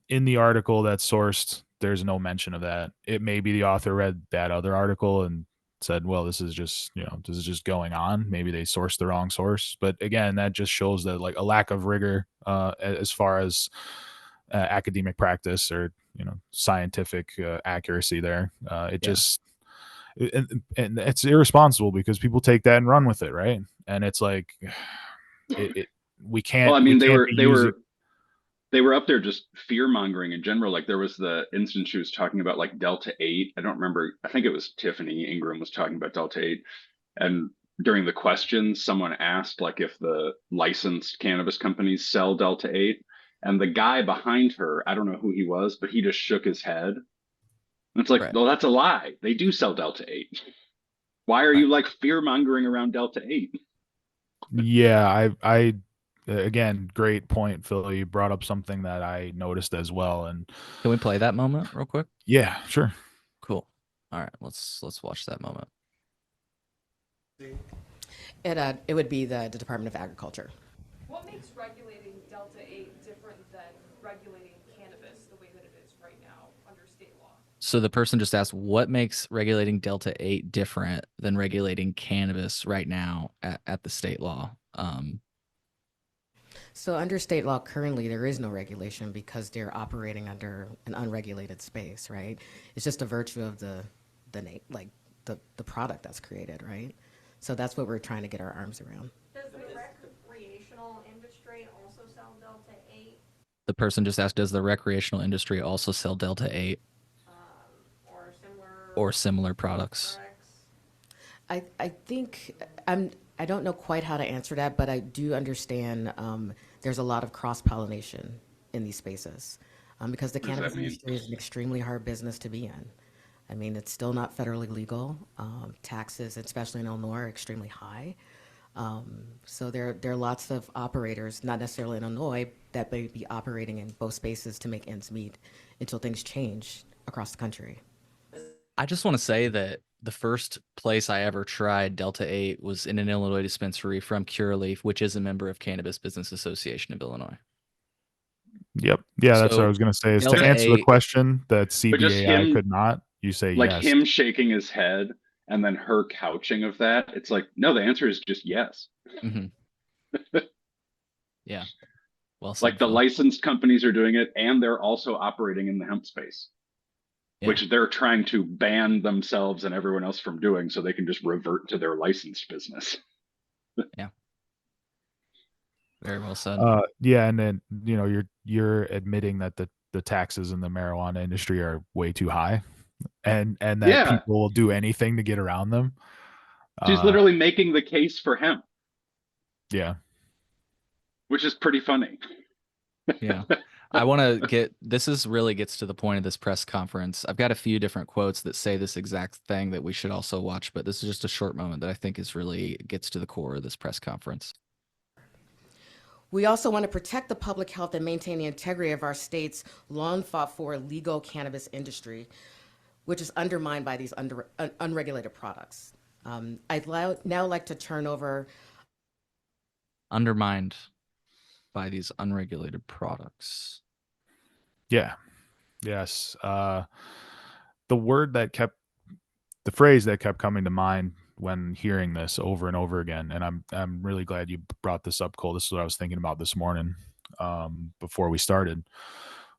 B: in the article that's sourced, there's no mention of that. It may be the author read that other article and said, well, this is just, this is just going on. Maybe they sourced the wrong source. But again, that just shows that like a lack of rigor as far as academic practice or, scientific accuracy there. It
A: Yeah.
B: just, and it's irresponsible because people take that and run with it. Right. And it's like, it
C: Well, I
B: we
C: mean,
B: can't be using.
C: they were up there just fear mongering in general. Like there was the instance she was talking about, like Delta 8. I don't remember. I think it was Tiffany Ingram was talking about Delta 8. And during the questions, someone asked like if the licensed cannabis companies sell Delta 8. And the guy behind her, I don't know who he was, but he just shook his head. And it's like,
A: Right.
C: well, that's a lie. They do sell Delta 8. Why are
A: Right.
C: you like fear mongering around Delta 8?
B: Yeah, I again, great point, Phil. You brought up something that I noticed as well, and
A: Can we play that moment real quick?
B: yeah, sure.
A: Cool. All right, let's watch that moment.
D: It would be the Department of Agriculture.
E: What makes regulating Delta 8 different than regulating cannabis the way that it is right now under state law?
A: So the person just asked, what makes regulating Delta 8 different than regulating cannabis right now at the state law?
D: So under state law, currently there is no regulation because they're operating under an unregulated space, right? It's just a virtue of the name, like the product that's created, right? So that's what we're trying to get our arms around.
E: Does the recreational industry also sell Delta 8
A: The person just asked, does the recreational industry also sell Delta 8
E: or
A: or similar products?
E: products?
D: I think I don't know quite how to answer that, but I do understand there's a lot of cross pollination in these spaces because the
C: What does that
D: cannabis
C: mean?
D: industry is an extremely hard business to be in. I mean, it's still not federally legal. Taxes, especially in Illinois, are extremely high. So there are lots of operators, not necessarily in Illinois, that may be operating in both spaces to make ends meet until things change across the country.
A: I just want to say that the first place I ever tried Delta 8 was in an Illinois dispensary from Curaleaf, which is a member of Cannabis Business Association of Illinois.
B: Yep. Yeah, that's what I
A: So
B: was going to say is to
A: Delta
B: answer the
A: 8,
B: question that
C: But just
B: CBAI
C: him,
B: could not, you say
C: like
B: yes.
C: him shaking his head and then her couching of that, it's like, no, the answer is just yes.
A: mhm. Yeah, well said,
C: Like the
A: Phil.
C: licensed companies are doing it and they're also operating in the hemp space,
A: Yeah,
C: which they're trying to ban themselves and everyone else from doing so they can just revert to their licensed business.
A: yeah, very well said.
B: Yeah, and then you're admitting that the taxes in the marijuana industry are way too high, and that
C: Yeah,
B: people will do anything to get around them.
C: she's
B: Uh,
C: literally making the case for hemp,
B: yeah.
C: which is pretty funny.
A: Yeah. I want to get this is really gets to the point of this press conference. I've got a few different quotes that say this exact thing that we should also watch, but this is just a short moment that I think is really gets to the core of this press conference.
D: We also want to protect the public health and maintain the integrity of our state's long fought for legal cannabis industry, which is undermined by these unregulated products. Now like to turn over.
A: Undermined by these unregulated products.
B: Yeah. Yes. The phrase that kept coming to mind when hearing this over and over again. And I'm really glad you brought this up, Cole. This is what I was thinking about this morning, before we started.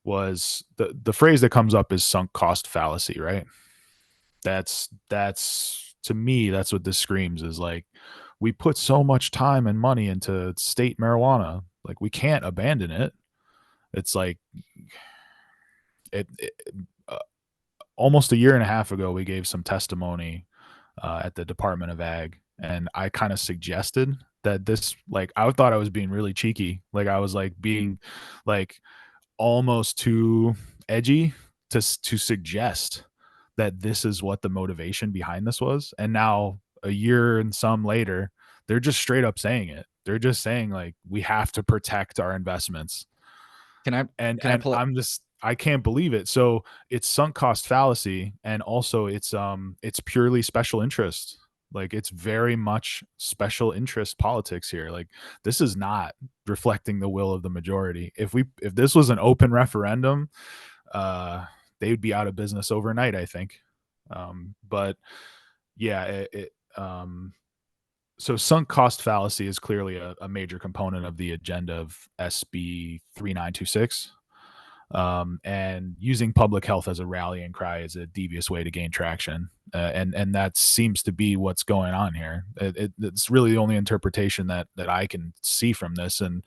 B: Was the phrase that comes up is sunk cost fallacy, right? That's to me, that's what this screams, is like, we put so much time and money into state marijuana, like we can't abandon it. It's like it almost a year and a half ago, we gave some testimony at the Department of Ag, and I kind of suggested that this, like, I thought I was being really cheeky, like I was like being like almost too edgy to suggest that this is what the motivation behind this was. And now a year and some later, they're just straight up saying it. They're just saying, like, we have to protect our investments.
A: Can I
B: And
A: can I pull
B: I'm just, I can't believe it. So it's sunk cost fallacy, and also it's purely special interest. Like, it's very much special interest politics here. Like, this is not reflecting the will of the majority. If this was an open referendum, they would be out of business overnight, I think. But yeah, so sunk cost fallacy is clearly a major component of the agenda of SB 3926. And using public health as a rallying cry is a devious way to gain traction, and that seems to be what's going on here. It's really the only interpretation that I can see from this. And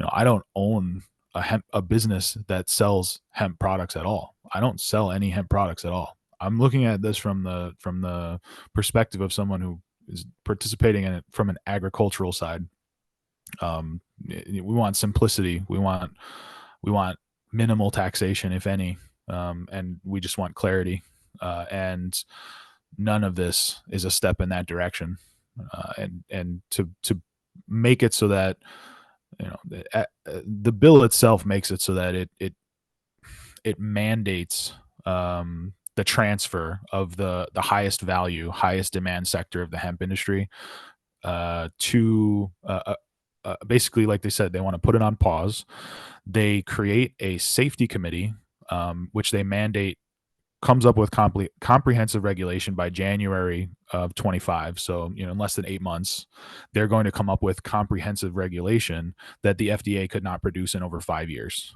B: I don't own a business that sells hemp products at all. I don't sell any hemp products at all. I'm looking at this from the perspective of someone who is participating in it from an agricultural side. We want simplicity. We want minimal taxation, if any, and we just want clarity. And none of this is a step in that direction. And to make it so that the bill itself makes it so that it mandates the transfer of the highest value, highest demand sector of the hemp industry to basically, like they said, they want to put it on pause. They create a safety committee, which they mandate comes up with comprehensive regulation by January of 25. So, in less than 8 months, they're going to come up with comprehensive regulation that the FDA could not produce in over 5 years.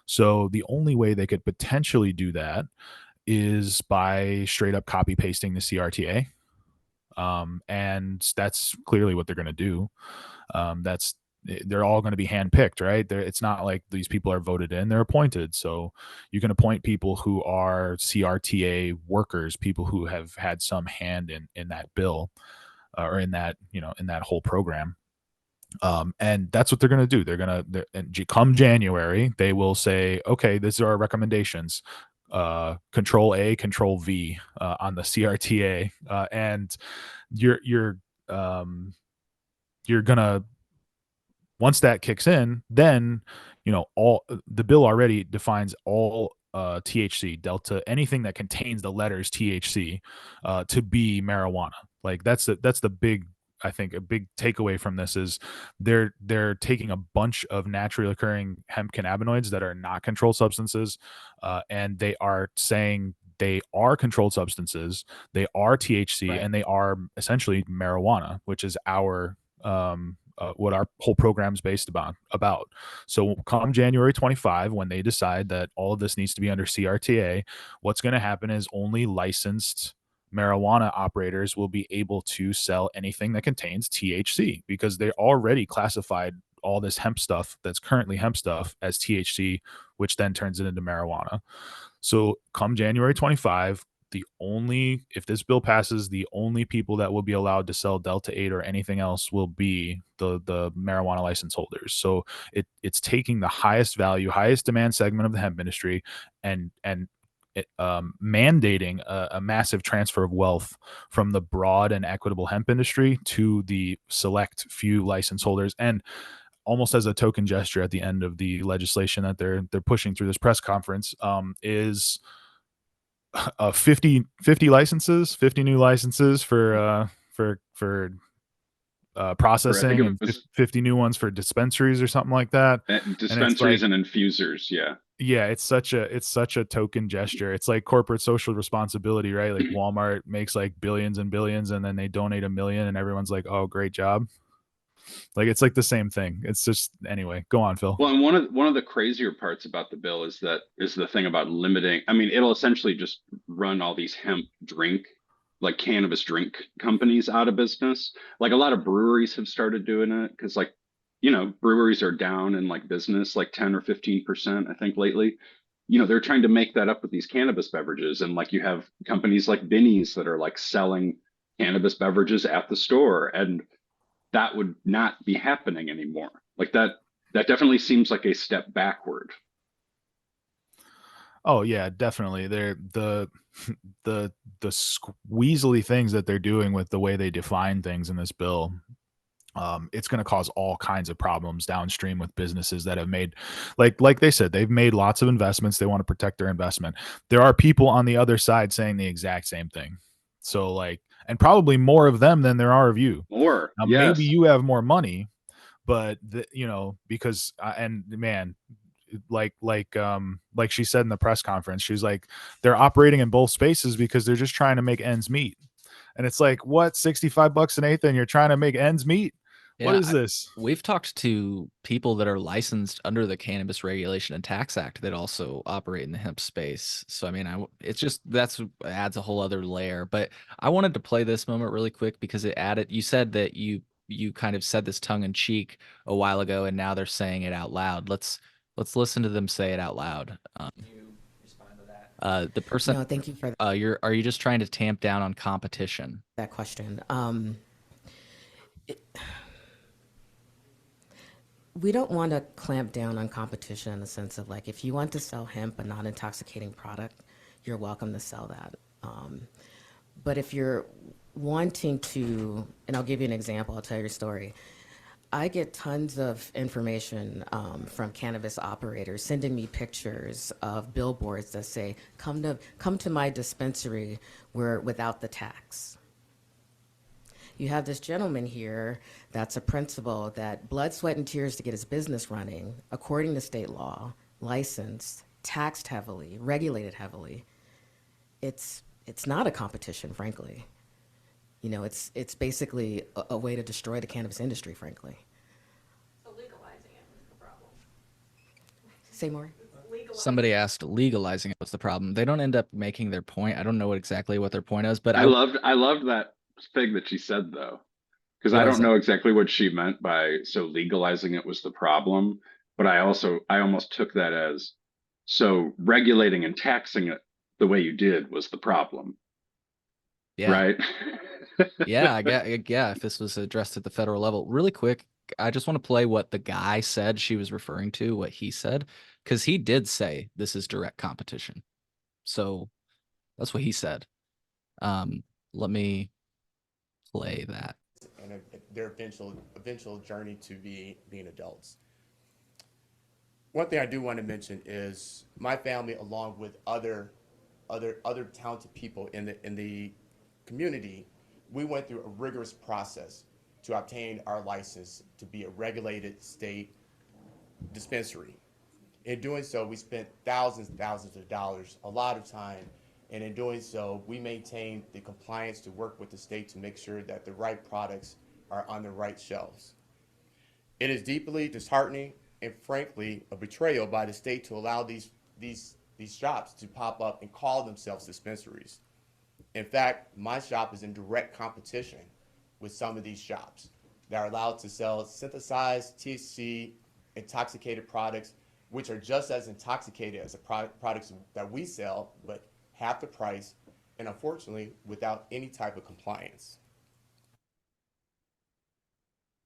B: So the only way they could potentially do that is by straight up copy pasting the CRTA. And that's clearly what they're going to do. They're all going to be handpicked, right? It's not like these people are voted in; they're appointed. So you can appoint people who are CRTA workers, people who have had some hand in that bill, or in that in that whole program. And that's what they're going to do. They're going to come January, they will say, okay, these are our recommendations. Control A, Control V on the CRTA, and you're gonna, once that kicks in, then all the bill already defines all THC, delta, anything that contains the letters THC to be marijuana. Like, that's the big, I think a big takeaway from this is they're taking a bunch of naturally occurring hemp cannabinoids that are not controlled substances, and they are saying they are controlled substances, they are THC,
D: Right.
B: and they are essentially marijuana, which is our what our whole program is based about. So come January 25, when they decide that all of this needs to be under CRTA, what's going to happen is only licensed marijuana operators will be able to sell anything that contains THC, because they already classified all this hemp stuff that's currently hemp stuff as THC, which then turns it into marijuana. So come January 25, if this bill passes, the only people that will be allowed to sell Delta 8 or anything else will be the marijuana license holders. So it's taking the highest value, highest demand segment of the hemp industry and mandating a massive transfer of wealth from the broad and equitable hemp industry to the select few license holders. And almost as a token gesture at the end of the legislation that they're pushing through this press conference, is 50 licenses, 50 new licenses for processing,
C: it
B: and
C: was
B: 50 new ones for dispensaries or something like that. And it's
C: dispensaries
B: like,
C: and infusers. Yeah.
B: Yeah, it's such a token gesture. It's like corporate social responsibility, right? Like Walmart makes like billions and billions and then they donate 1 million and everyone's like, "Oh, great job." Like it's like the same thing. It's just anyway, go on, Phil.
C: Well, and one of the crazier parts about the bill is the thing about limiting. I mean, it'll essentially just run all these hemp drink, like cannabis drink companies out of business. Like a lot of breweries have started doing it because, like, breweries are down in like business like 10 or 15%, I think lately. They're trying to make that up with these cannabis beverages, and like you have companies like Binny's that are like selling cannabis beverages at the store, and that would not be happening anymore. Like that definitely seems like a step backward.
B: Oh yeah, definitely. They're the squeezely things that they're doing with the way they define things in this bill. It's going to cause all kinds of problems downstream with businesses that have made, like they said, they've made lots of investments. They want to protect their investment. There are people on the other side saying the exact same thing. So like, and probably more of them than there are of you.
C: Or
B: Now maybe
C: yes,
B: you have more money, but because and man, like she said in the press conference, she's like, they're operating in both spaces because they're just trying to make ends meet. And it's like, what, $65 an eighth and you're trying to make ends meet? What
A: Yeah,
B: is this?
A: we've talked to people that are licensed under the Cannabis Regulation and Tax Act that also operate in the hemp space. So I mean, it's just that's adds a whole other layer. But I wanted to play this moment really quick because it added. You said that you kind of said this tongue in cheek a while ago, and now they're saying it out loud. Let's listen to them say it out loud. You respond to that. The person.
D: No, thank you for
A: Are you just trying to tamp down on competition?
D: that question. We don't want to clamp down on competition in the sense of like, if you want to sell hemp, a non-intoxicating product, you're welcome to sell that. But if you're wanting to, and I'll give you an example, I'll tell you a story. I get tons of information from cannabis operators sending me pictures of billboards that say, come to my dispensary where without the tax. You have this gentleman here that's a principal that blood, sweat, and tears to get his business running, according to state law, licensed, taxed heavily, regulated heavily. It's not a competition, frankly. It's basically a way to destroy the cannabis industry, frankly.
E: So legalizing it is the problem.
D: Say more.
A: Somebody asked legalizing it was the problem. They don't end up making their point. I don't know exactly what their point is, but
C: I loved that thing that she said though, because I
A: what is
C: don't
A: it?
C: know exactly what she meant by so legalizing it was the problem, but I almost took that as so regulating and taxing it the way you did was the problem,
A: Yeah.
C: right?
A: Yeah, yeah, if this was addressed at the federal level. Really quick, I just want to play what the guy said she was referring to, what he said, because he did say this is direct competition. So that's what he said. Um, Let me play that.
F: And their eventual journey to being adults. One thing I do want to mention is my family, along with other talented people in the community, we went through a rigorous process to obtain our license to be a regulated state dispensary. In doing so, we spent thousands and thousands of dollars, a lot of time, and in doing so, we maintained the compliance to work with the state to make sure that the right products are on the right shelves. It is deeply disheartening and frankly a betrayal by the state to allow these shops to pop up and call themselves dispensaries. In fact, my shop is in direct competition with some of these shops that are allowed to sell synthesized THC intoxicated products, which are just as intoxicated as the products that we sell, but half the price, and unfortunately, without any type of compliance.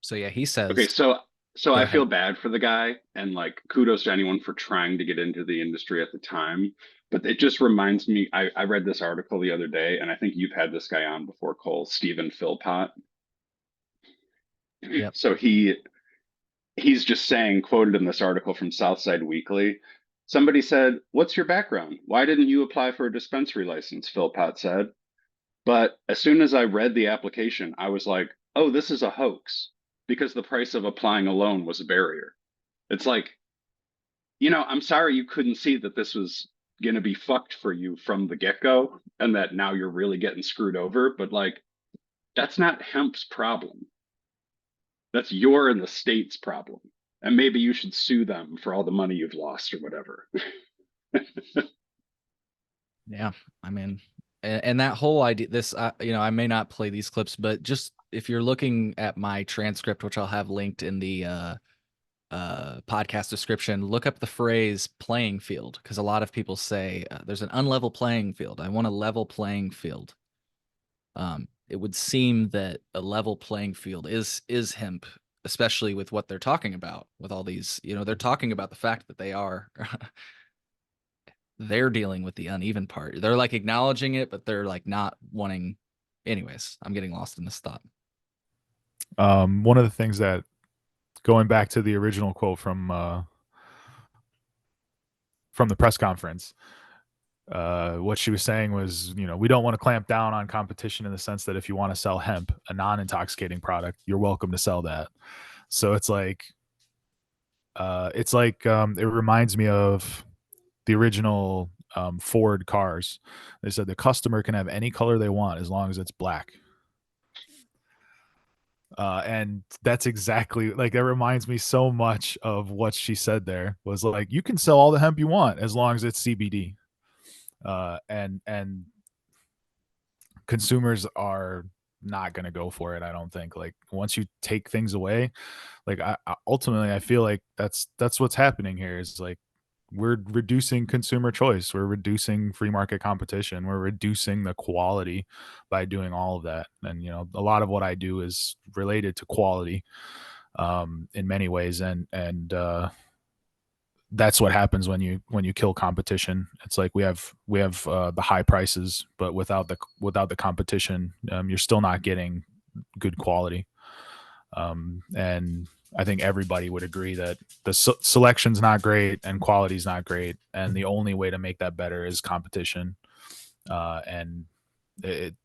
A: So yeah, he
C: Okay,
A: says,
C: so
A: go
C: I feel
A: ahead.
C: bad for the guy, and like kudos to anyone for trying to get into the industry at the time. But it just reminds me, I read this article the other day, and I think you've had this guy on before, Cole, Stephen Philpott.
A: Yep.
C: So he's just saying, quoted in this article from Southside Weekly, somebody said, "What's your background? Why didn't you apply for a dispensary license?" Philpott said. But as soon as I read the application, I was like, "Oh, this is a hoax," because the price of applying alone was a barrier. It's like I'm sorry you couldn't see that this was going to be fucked for you from the get-go and that now you're really getting screwed over, but like that's not hemp's problem. That's your and the state's problem. And maybe you should sue them for all the money you've lost or whatever.
A: Yeah, I mean, and that whole idea, this, I may not play these clips, but just if you're looking at my transcript, which I'll have linked in the podcast description, look up the phrase playing field, because a lot of people say there's an unlevel playing field. I want a level playing field. It would seem that a level playing field is hemp, especially with what they're talking about with all these, they're talking about the fact that they're dealing with the uneven part. They're like acknowledging it, but they're like not wanting. Anyways, I'm getting lost in this thought.
B: One of the things that, going back to the original quote from the press conference, what she was saying was, we don't want to clamp down on competition in the sense that if you want to sell hemp, a non-intoxicating product, you're welcome to sell that. So it's like it reminds me of the original Ford cars. They said the customer can have any color they want as long as it's black. And that's exactly, like, that reminds me so much of what she said there, was like, you can sell all the hemp you want as long as it's CBD. And consumers are not going to go for it. I don't think, like, once you take things away, like, ultimately I feel like that's what's happening here, is like, we're reducing consumer choice, we're reducing free market competition, we're reducing the quality by doing all of that. And a lot of what I do is related to quality in many ways, and that's what happens when you kill competition. It's like we have the high prices, but without the competition, you're still not getting good quality. And I think everybody would agree that the selection's not great and quality's not great, and the only way to make that better is competition. And it,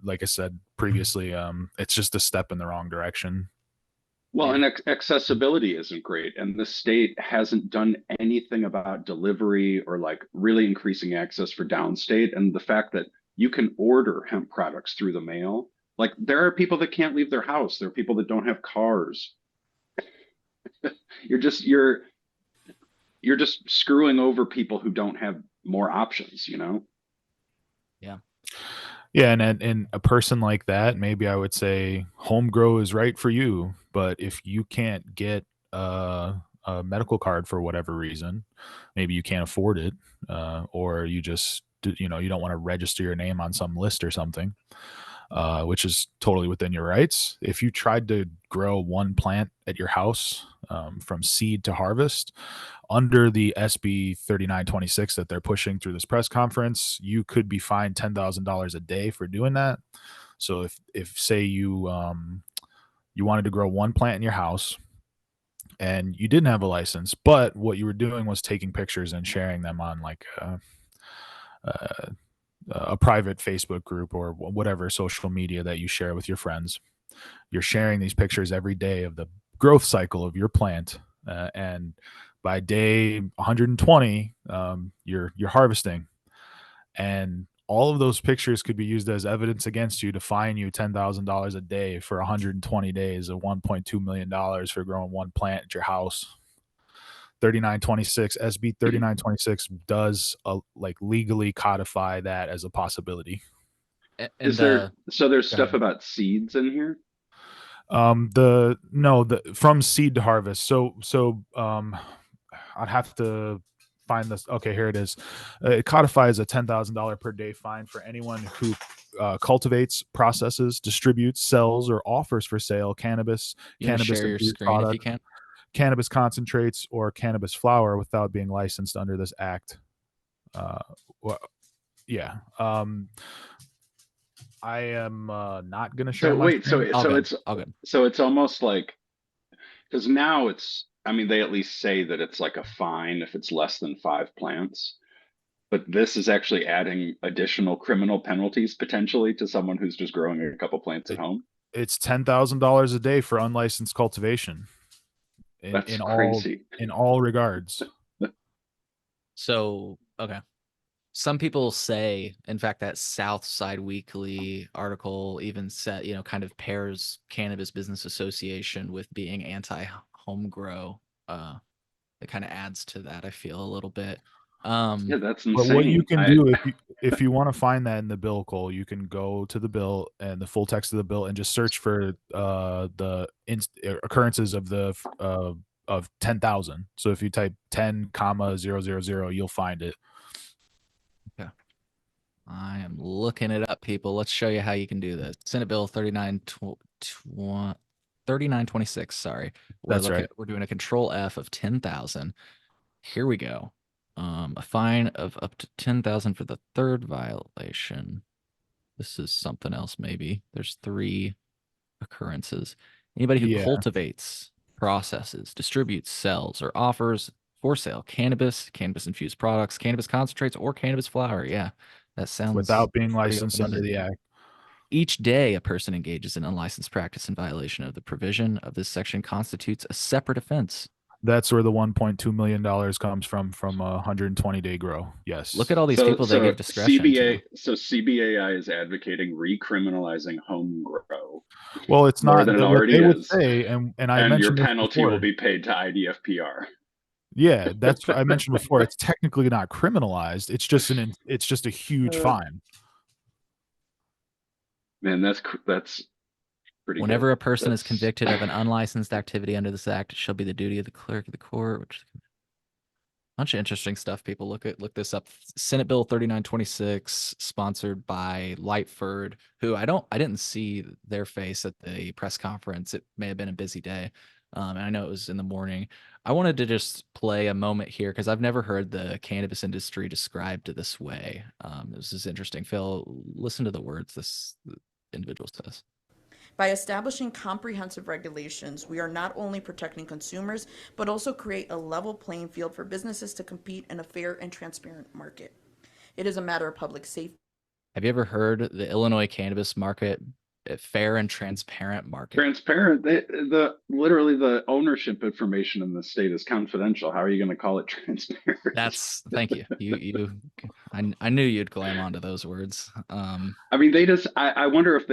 B: like I said previously, it's just a step in the wrong direction.
C: Well, and accessibility isn't great. And the state hasn't done anything about delivery or like really increasing access for downstate. And the fact that you can order hemp products through the mail, like there are people that can't leave their house. There are people that don't have cars. You're just you're just screwing over people who don't have more options,
A: Yeah.
B: Yeah, and a person like that, maybe I would say home grow is right for you. But if you can't get a medical card for whatever reason, maybe you can't afford it, or you just you don't want to register your name on some list or something, which is totally within your rights. If you tried to grow one plant at your house from seed to harvest under the SB 3926 that they're pushing through this press conference, you could be fined $10,000 a day for doing that. So if say you wanted to grow one plant in your house and you didn't have a license, but what you were doing was taking pictures and sharing them on like a private Facebook group or whatever social media that you share with your friends. You're sharing these pictures every day of the growth cycle of your plant, and by day 120, you're harvesting, and all of those pictures could be used as evidence against you to fine you $10,000 a day for 120 days of $1.2 million for growing one plant at your house. 3926 SB 3926 does like legally codify that as a possibility.
A: And
C: Is there, so there's
A: go
C: stuff
A: ahead.
C: about seeds in here?
B: The from seed to harvest. So I'd have to find this. Okay, here it is. It codifies a $10,000 per day fine for anyone who cultivates, processes, distributes, sells, or offers for sale cannabis,
A: You want to
B: cannabis
A: share your
B: infused
A: screen if you
B: product,
A: can?
B: cannabis concentrates, or cannabis flower without being licensed under this act. Well, yeah. I am not going to share
C: So
B: my
C: wait,
B: screen.
A: All good. All good.
C: so it's almost like, because now it's, I mean, they at least say that it's like a fine if it's less than 5 plants. But this is actually adding additional criminal penalties potentially to someone who's just growing a couple plants at home.
B: It's $10,000 a day for unlicensed cultivation
C: That's
B: in
C: crazy.
B: all regards.
A: So, okay. Some people say, in fact, that Southside Weekly article even said, kind of pairs Cannabis Business Association with being anti-home grow. It kind of adds to that, I feel, a little bit.
C: Yeah, that's
B: But what you
C: insane.
B: can do if you want to find that in the bill, Cole, you can go to the bill and the full text of the bill and just search for the occurrences of 10,000. So if you type 10,000, you'll find it.
A: Okay. I am looking it up, people. Let's show you how you can do this. Senate Bill 3926, sorry.
B: That's right.
A: We're doing a control F of 10,000. Here we go. A fine of up to 10,000 for the third violation. This is something else, maybe. There's 3 occurrences. Anybody who
B: Yeah.
A: cultivates, processes, distributes, sells, or offers for sale cannabis, cannabis-infused products, cannabis concentrates, or cannabis flower. Yeah, that sounds
B: Without being
A: pretty
B: licensed under
A: open-ended.
B: the act.
A: Each day a person engages in unlicensed practice in violation of the provision of this section constitutes a separate offense.
B: That's where the $1.2 million comes from a 120-day grow. Yes.
A: Look at all these
C: So,
A: people they give discretion to.
C: CBAI is advocating recriminalizing home grow
B: Well, it's
C: more
B: not
C: than it
B: what
C: already
B: they would
C: is,
B: say, and I
C: and your
B: mentioned this
C: penalty will
B: before.
C: be paid to IDFPR.
B: Yeah, that's what I mentioned before. It's technically not criminalized. It's just a huge fine.
C: Man, that's pretty
A: Whenever
C: good.
A: a person is
C: That's
A: convicted of an unlicensed activity under this act, it shall be the duty of the clerk of the court, which bunch of interesting stuff. People look this up. Senate Bill 3926, sponsored by Lightford, who I didn't see their face at the press conference. It may have been a busy day, and I know it was in the morning. I wanted to just play a moment here because I've never heard the cannabis industry described this way. This is interesting. Phil, listen to the words this individual says.
G: By establishing comprehensive regulations, we are not only protecting consumers, but also create a level playing field for businesses to compete in a fair and transparent market. It is a matter of public safety.
A: Have you ever heard the Illinois cannabis market, a fair and transparent market?
C: transparent. Literally the ownership information in the state is confidential. How are you going to call it transparent?
A: Thank you. I knew you'd clam onto those words.
C: I mean, I wonder if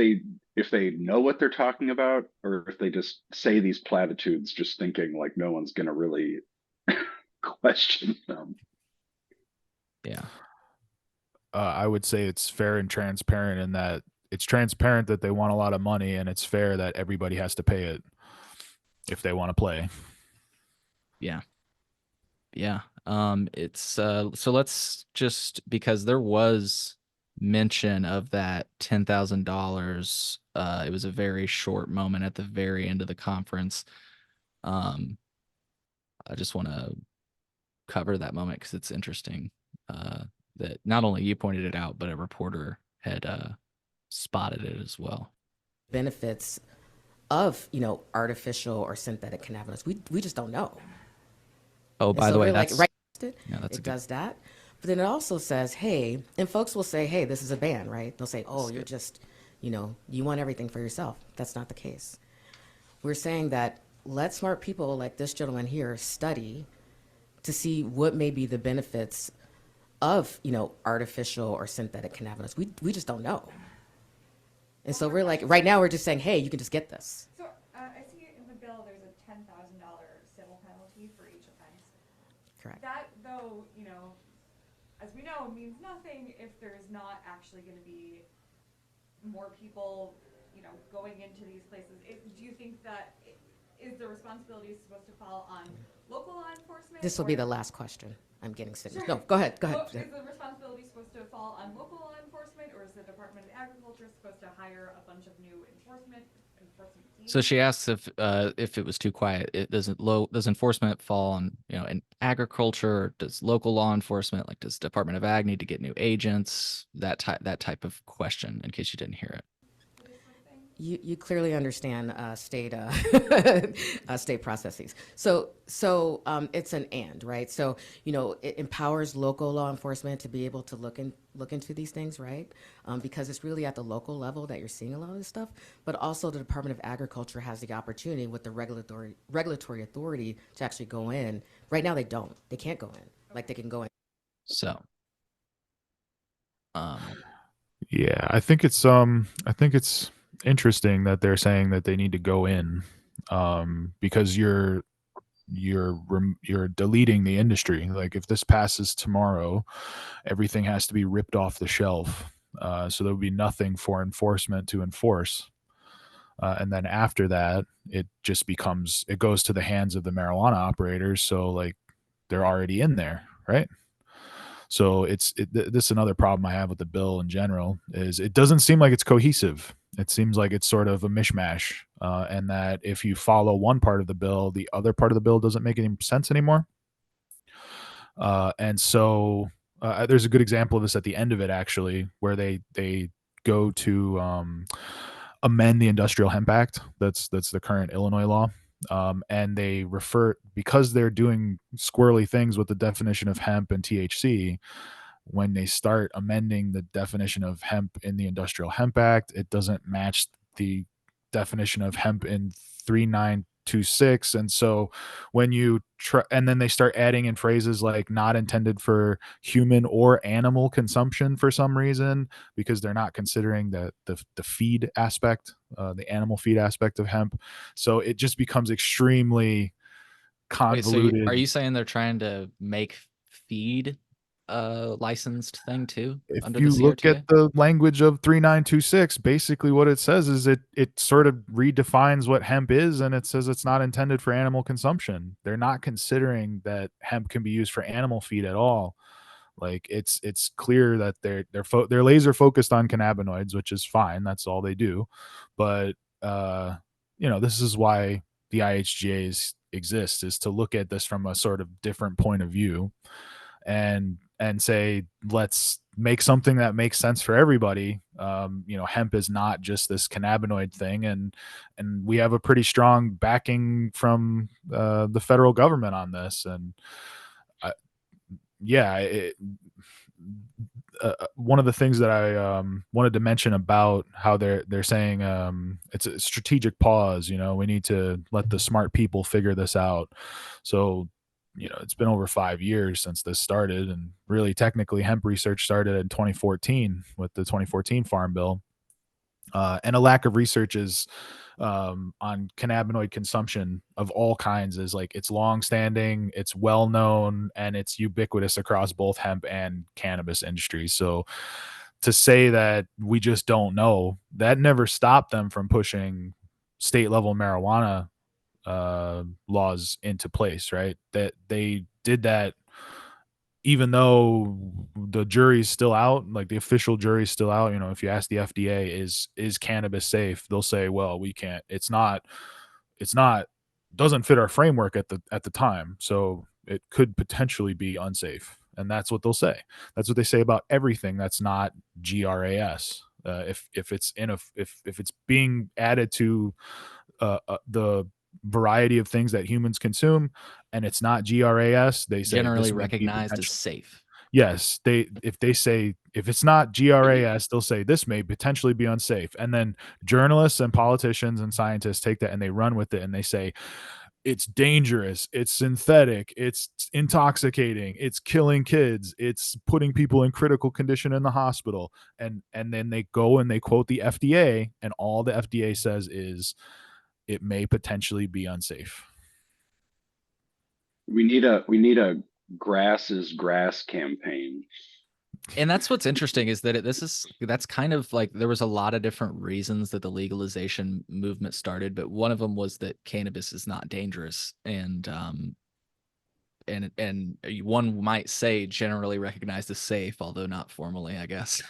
C: they know what they're talking about, or if they just say these platitudes just thinking like no one's going to really question them.
A: Yeah.
B: I would say it's fair and transparent in that it's transparent that they want a lot of money, and it's fair that everybody has to pay it if they want to play.
A: Yeah. Yeah. It's so let's just, because there was mention of that $10,000. It was a very short moment at the very end of the conference. I just want to cover that moment because it's interesting. That not only you pointed it out, but a reporter had spotted it as well.
D: Benefits of, artificial or synthetic cannabinoids. We just don't know.
A: Oh, by the way, that's
D: it
A: that's
D: does that. But then it also says, hey, and folks will say, hey, this is a ban, right? They'll say, oh, you're just, you want everything for yourself. That's not the case. We're saying that let smart people like this gentleman here study to see what may be the benefits of, artificial or synthetic cannabinoids. We just don't know. And so we're like, right now we're just saying, hey, you can just get this.
E: So I see in the bill there's a $10,000 civil penalty for each offense.
D: Correct.
E: That, though, as we know, means nothing if there's not actually going to be more people, going into these places. Do you think that is the responsibility supposed to fall on local law enforcement?
D: This will be the last question. I'm getting serious. No, go ahead.
E: Well, is the responsibility supposed to fall on local law enforcement, or is the Department of Agriculture supposed to hire a bunch of new enforcement teams?
A: So she asks if it was too quiet. Does enforcement fall on in agriculture? Does local law enforcement, like does Department of Ag need to get new agents? That type of question. In case you didn't hear it.
D: You clearly understand state state processes. So it's an and, right? So it empowers local law enforcement to be able to look into these things, right? Because it's really at the local level that you're seeing a lot of this stuff. But also the Department of Agriculture has the opportunity with the regulatory authority to actually go in. Right now they don't. They can't go in. Like they can go in.
A: So,
B: Yeah, I think it's interesting that they're saying that they need to go in, because you're deleting the industry. Like if this passes tomorrow, everything has to be ripped off the shelf. So there would be nothing for enforcement to enforce. And then after that, it goes to the hands of the marijuana operators. So like they're already in there, right? So this is another problem I have with the bill in general is it doesn't seem like it's cohesive. It seems like it's sort of a mishmash, and that if you follow one part of the bill, the other part of the bill doesn't make any sense anymore. And so there's a good example of this at the end of it, actually, where they go to amend the Industrial Hemp Act. That's the current Illinois law. And they refer, because they're doing squirrely things with the definition of hemp and THC. When they start amending the definition of hemp in the Industrial Hemp Act, it doesn't match the definition of hemp in 3926. And so when you try, and then they start adding in phrases like not intended for human or animal consumption for some reason, because they're not considering the feed aspect, the animal feed aspect of hemp. So it just becomes extremely
A: wait, so
B: convoluted.
A: are you saying they're trying to make feed a licensed thing too
B: If
A: under the
B: you look
A: CRTA?
B: at the language of 3926, basically what it says is it sort of redefines what hemp is, and it says it's not intended for animal consumption. They're not considering that hemp can be used for animal feed at all. Like it's clear that they're laser focused on cannabinoids, which is fine. That's all they do. But this is why the IHGAs exist, is to look at this from a sort of different point of view, and say, let's make something that makes sense for everybody. Hemp is not just this cannabinoid thing, and we have a pretty strong backing from the federal government on this. And yeah, one of the things that I wanted to mention about how they're saying it's a strategic pause. We need to let the smart people figure this out. So it's been over 5 years since this started, and really technically hemp research started in 2014 with the 2014 Farm Bill. And a lack of research is on cannabinoid consumption of all kinds is like it's long-standing, it's well-known, and it's ubiquitous across both hemp and cannabis industries. So to say that we just don't know, that never stopped them from pushing state level marijuana laws into place, right? That they did that even though the jury's still out, like the official jury's still out. If you ask the FDA, is cannabis safe, they'll say, well, we can't, it's not doesn't fit our framework at the time, so it could potentially be unsafe. And that's what they'll say. That's what they say about everything that's not GRAS. If it's if it's being added to the variety of things that humans consume, and it's not GRAS, they say
A: Generally
B: this may be
A: recognized as
B: potential.
A: safe.
B: Yes, if they say if it's not GRAS, they'll say this may potentially be unsafe. And then journalists and politicians and scientists take that and they run with it, and they say it's dangerous, it's synthetic, it's intoxicating, it's killing kids, it's putting people in critical condition in the hospital. And then they go and they quote the FDA, and all the FDA says is it may potentially be unsafe.
C: We need a grass is grass campaign.
A: And that's what's interesting is that that's kind of like there was a lot of different reasons that the legalization movement started, but one of them was that cannabis is not dangerous, and one might say generally recognized as safe, although not formally, I guess.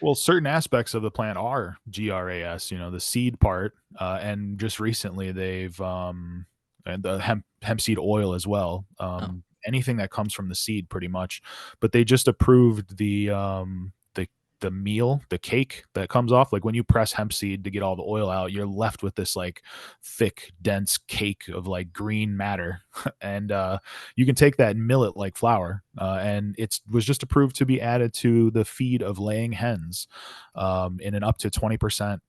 B: Well, certain aspects of the plant are GRAS, the seed part, and just recently they've and the hemp seed oil as well. Anything that comes from the seed, pretty much. But they just approved the meal, the cake that comes off. Like when you press hemp seed to get all the oil out, you're left with this like thick, dense cake of like green matter, and you can take that and mill it like flour. And it was just approved to be added to the feed of laying hens, in an up to 20%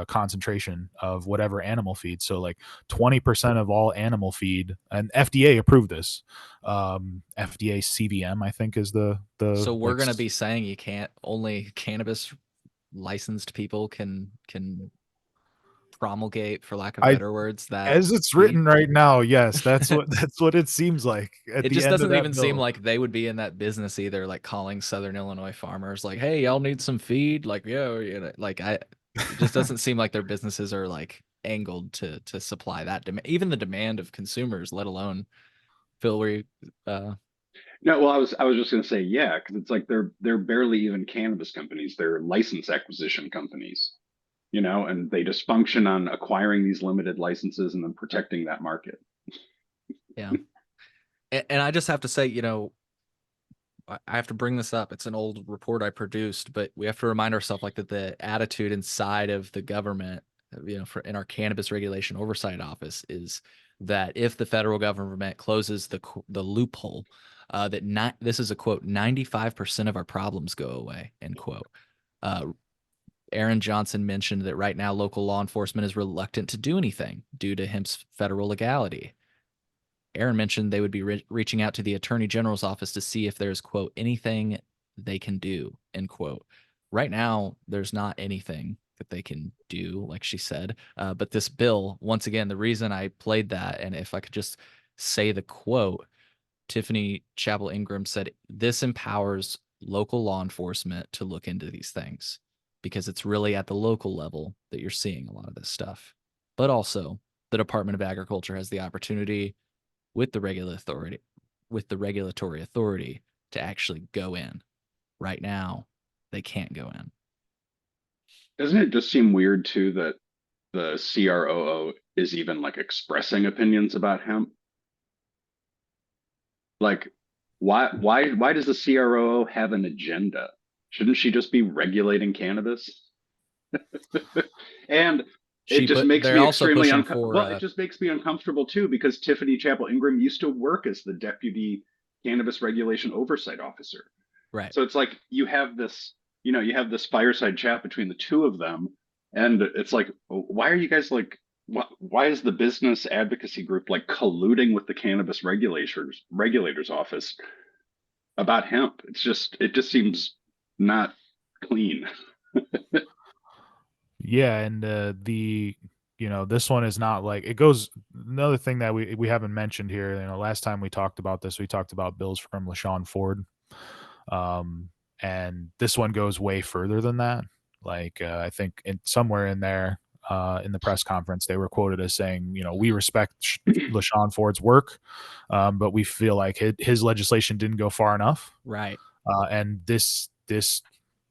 B: concentration of whatever animal feed. So like 20% of all animal feed, and FDA approved this. FDA CVM, I think, is the
A: So we're
B: like
A: gonna be saying you can't, only cannabis licensed people can promulgate, for lack of
B: I
A: better words, that
B: as it's
A: weed.
B: written right now. Yes, that's what that's what it seems like at
A: It
B: the
A: just
B: end of
A: doesn't
B: that
A: even seem
B: bill.
A: like they would be in that business either, like calling Southern Illinois farmers like, "Hey, y'all need some feed?" Like, yeah, you know, like it just doesn't seem like their businesses are like angled to supply that demand, even the demand of consumers, let alone Phil, where you, uh,
C: No, well, I was just gonna say, yeah, because it's like they're barely even cannabis companies. They're license acquisition companies, you know, and they just function on acquiring these limited licenses and then protecting that market.
A: yeah. And I just have to say, you know, I have to bring this up. It's an old report I produced, but we have to remind ourselves like that the attitude inside of the government, you know, for in our cannabis regulation oversight office is that if the federal government closes the loophole, that not this is a quote 95% of our problems go away, end quote. Uh, Aaron Johnson mentioned that right now local law enforcement is reluctant to do anything due to hemp's federal legality. Aaron mentioned they would be reaching out to the attorney general's office to see if there's, quote, anything they can do, end quote. Right now, there's not anything that they can do, like she said. But this bill, once again, the reason I played that, and if I could just say the quote, Tiffany Chapel Ingram said, "This empowers local law enforcement to look into these things because it's really at the local level that you're seeing a lot of this stuff. But also, the Department of Agriculture has the opportunity with the regulatory authority to actually go in. Right now, they can't go in."
C: Doesn't it just seem weird too that the CROO is even like expressing opinions about hemp? Like, why does the CROO have an agenda? Shouldn't she just be regulating cannabis? And it just makes
A: They're
C: me
A: also
C: extremely
A: pushing
C: uncomfortable.
A: for
C: Well, it just makes me uncomfortable too because Tiffany Chapel Ingram used to work as the deputy cannabis regulation oversight officer.
A: right.
C: So it's like you have this, you know, you have this fireside chat between the two of them, and it's like, why are you guys like, why is the business advocacy group like colluding with the cannabis regulators office about hemp? It just seems not clean.
B: Yeah, and the this one is not like it goes. Another thing that we haven't mentioned here. Last time we talked about this, we talked about bills from LaShawn Ford, um, and this one goes way further than that. Like I think somewhere in there in the press conference, they were quoted as saying, we respect LaShawn Ford's work, but we feel like his legislation didn't go far enough.
A: Right.
B: And the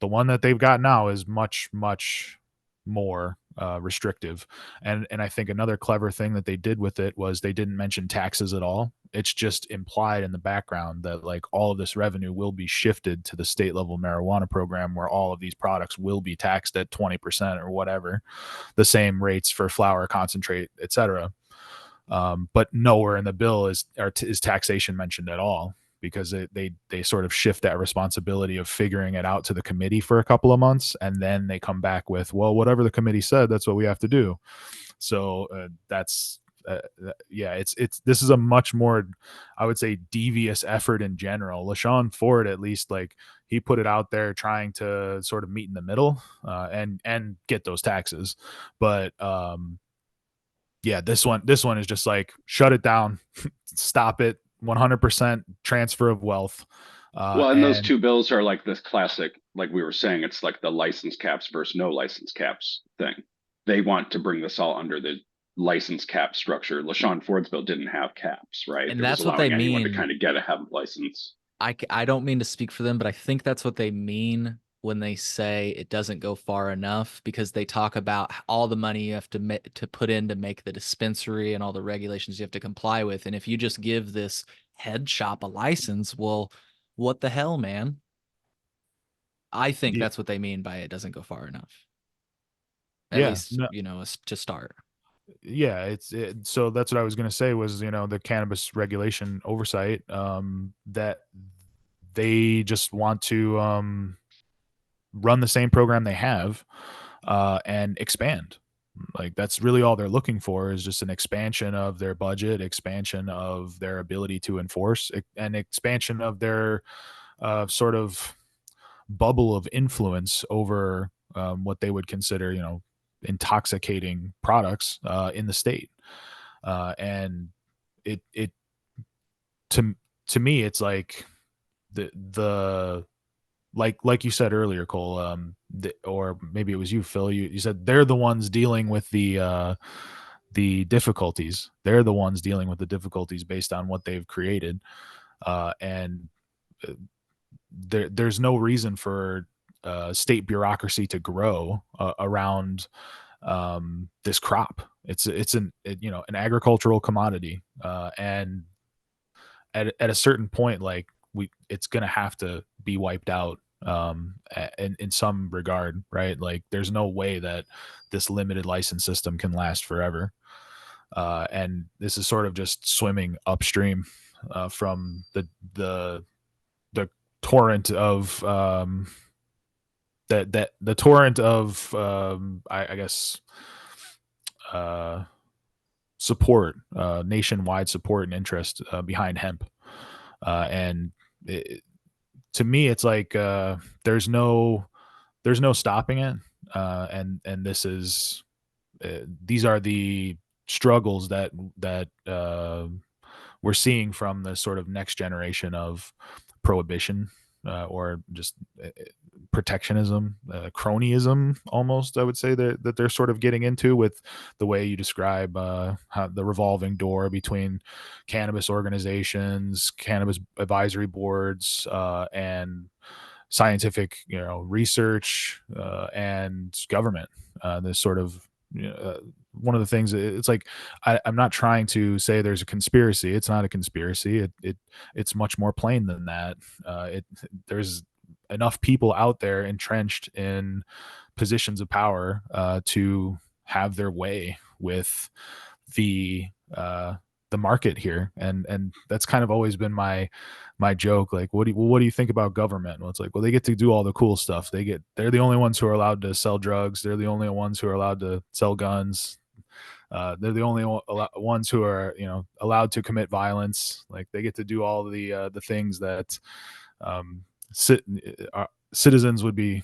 B: one that they've got now is much, much more restrictive. And I think another clever thing that they did with it was they didn't mention taxes at all. It's just implied in the background that like all of this revenue will be shifted to the state level marijuana program where all of these products will be taxed at 20% or whatever, the same rates for flower, concentrate, etc. But nowhere in the bill is taxation mentioned at all, because they sort of shift that responsibility of figuring it out to the committee for a couple of months, and then they come back with, well, whatever the committee said, that's what we have to do. So that's yeah, it's this is a much more, I would say, devious effort in general. LaShawn Ford, at least, like, he put it out there trying to sort of meet in the middle and get those taxes. But yeah, this one is just like, shut it down, stop it, 100% transfer of wealth.
C: Well, and those
B: And
C: two bills are like this classic, like we were saying, it's like the license caps versus no license caps thing. They want to bring this all under the license cap structure. LaShawn Ford's bill didn't have caps, right?
A: And
C: It was
A: that's what they
C: allowing anyone to
A: mean.
C: kind of get a hemp license.
A: I don't mean to speak for them, but I think that's what they mean when they say it doesn't go far enough, because they talk about all the money you have to put in to make the dispensary and all the regulations you have to comply with. And if you just give this head shop a license, well, what the hell, man? I think that's what they mean by it doesn't go far enough. At
B: yeah,
A: least,
B: no,
A: to start.
B: yeah, so that's what I was going to say was, the cannabis regulation oversight, that they just want to run the same program they have, and expand. Like that's really all they're looking for, is just an expansion of their budget, expansion of their ability to enforce, and expansion of their sort of bubble of influence over what they would consider, intoxicating products in the state. And it to to me, it's like the like you said earlier, Cole, or maybe it was you, Phil. You said they're the ones dealing with the difficulties. They're the ones dealing with the difficulties based on what they've created, and there's no reason for state bureaucracy to grow around this crop. It's an agricultural commodity, and at a certain point, like it's gonna have to be wiped out in some regard, right? Like there's no way that this limited license system can last forever. And this is sort of just swimming upstream from the torrent of that the torrent of I guess support, nationwide support and interest behind hemp. And it, to me, it's like there's no stopping it. And this is these are the struggles that we're seeing from the sort of next generation of prohibition, or just protectionism, cronyism, almost. I would say that they're sort of getting into with the way you describe how the revolving door between cannabis organizations, cannabis advisory boards, and scientific, research, and government. This sort of, one of the things, it's like I'm not trying to say there's a conspiracy. It's not a conspiracy. It's much more plain than that. There's enough people out there entrenched in positions of power to have their way with the the market here, and that's kind of always been my joke. Like, what do you think about government? Well, it's like, well, they get to do all the cool stuff. They're the only ones who are allowed to sell drugs. They're the only ones who are allowed to sell guns. They're the only ones who are, allowed to commit violence. Like they get to do all the things that citizens would be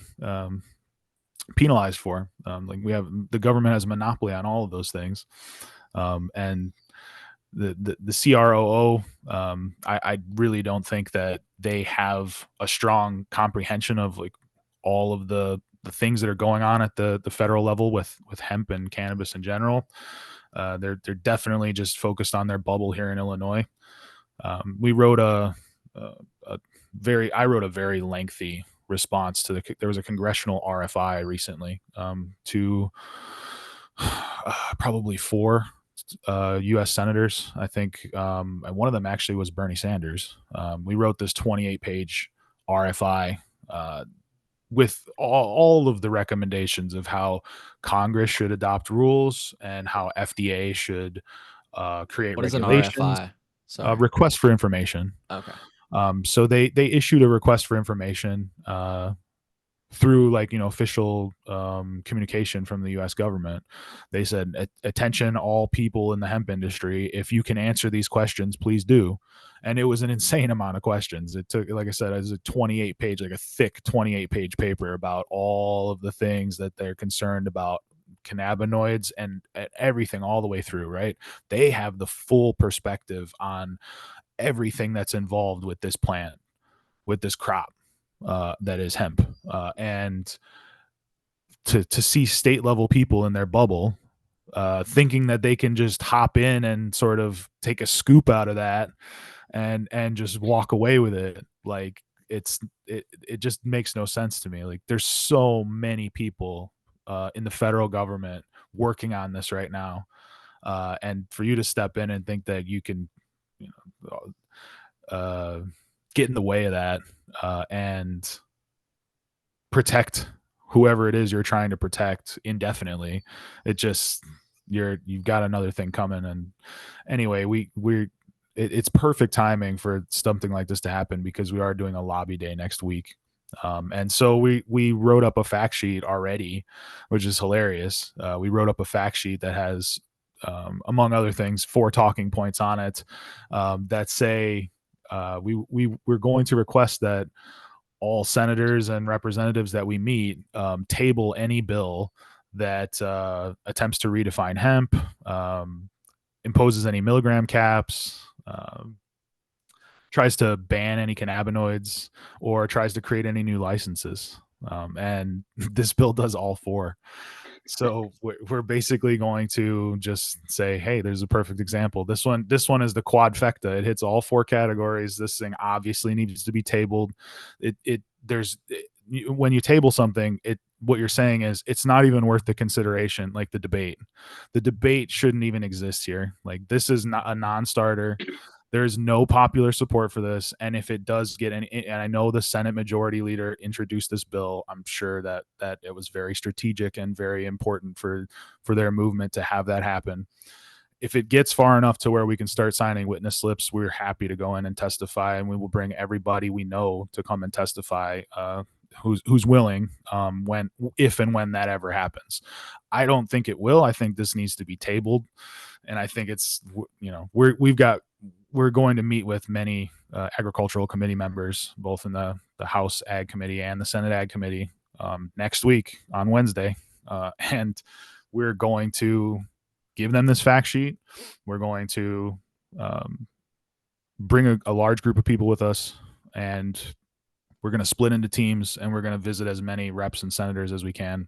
B: penalized for. Like the government has a monopoly on all of those things, and the CROO, I really don't think that they have a strong comprehension of like all of the things that are going on at the federal level with hemp and cannabis in general. They're definitely just focused on their bubble here in Illinois. We wrote I wrote a very lengthy response to there was a congressional RFI recently to probably 4 U.S. senators. I think and one of them actually was Bernie Sanders. We wrote this 28-page RFI with all of the recommendations of how Congress should adopt rules and how FDA should create
A: What is an
B: regulations.
A: RFI? Sorry.
B: Request for information.
A: Okay.
B: So they issued a request for information through official communication from the U.S. government. They said, attention all people in the hemp industry, if you can answer these questions, please do. And it was an insane amount of questions. It took, like I said, it was a 28-page, like a thick 28-page paper about all of the things that they're concerned about, cannabinoids and everything all the way through, right? They have the full perspective on everything that's involved with this plant, with this crop that is hemp. And to see state level people in their bubble thinking that they can just hop in and sort of take a scoop out of that and just walk away with it, like it just makes no sense to me. Like there's so many people in the federal government working on this right now, and for you to step in and think that you can get in the way of that and protect whoever it is you're trying to protect indefinitely, it just you've got another thing coming. And anyway, it's perfect timing for something like this to happen, because we are doing a lobby day next week And so we wrote up a fact sheet already, which is hilarious. We wrote up a fact sheet that has, among other things, 4 talking points on it, that say we're going to request that all senators and representatives that we meet table any bill that attempts to redefine hemp, imposes any milligram caps, tries to ban any cannabinoids, or tries to create any new licenses. And this bill does all 4. So we're basically going to just say, hey, there's a perfect example. This one is the quadfecta. It hits all 4 categories. This thing obviously needs to be tabled. When you table something, what you're saying is it's not even worth the consideration. Like the debate shouldn't even exist here. Like, this is not a non-starter. There's no popular support for this, and if it does get any, and I know the Senate Majority Leader introduced this bill, I'm sure that it was very strategic and very important for their movement to have that happen. If it gets far enough to where we can start signing witness slips, we're happy to go in and testify, and we will bring everybody we know to come and testify, who's willing, if and when that ever happens. I don't think it will. I think this needs to be tabled, and I think it's, we're going to meet with many agricultural committee members, both in the House Ag Committee and the Senate Ag Committee, next week on Wednesday, and we're going to give them this fact sheet. We're going to bring a large group of people with us, and we're going to split into teams, and we're going to visit as many reps and senators as we can,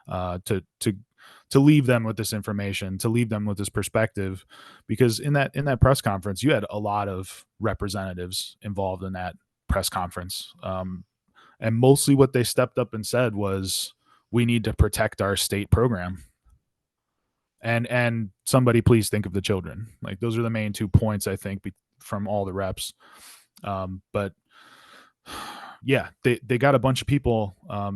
B: to leave them with this information, to leave them with this perspective, because in that press conference, you had a lot of representatives involved in that press conference, and mostly what they stepped up and said was, we need to protect our state program, and somebody please think of the children. Like, those are the main 2 points, I think, from all the reps. But yeah, they got a bunch of people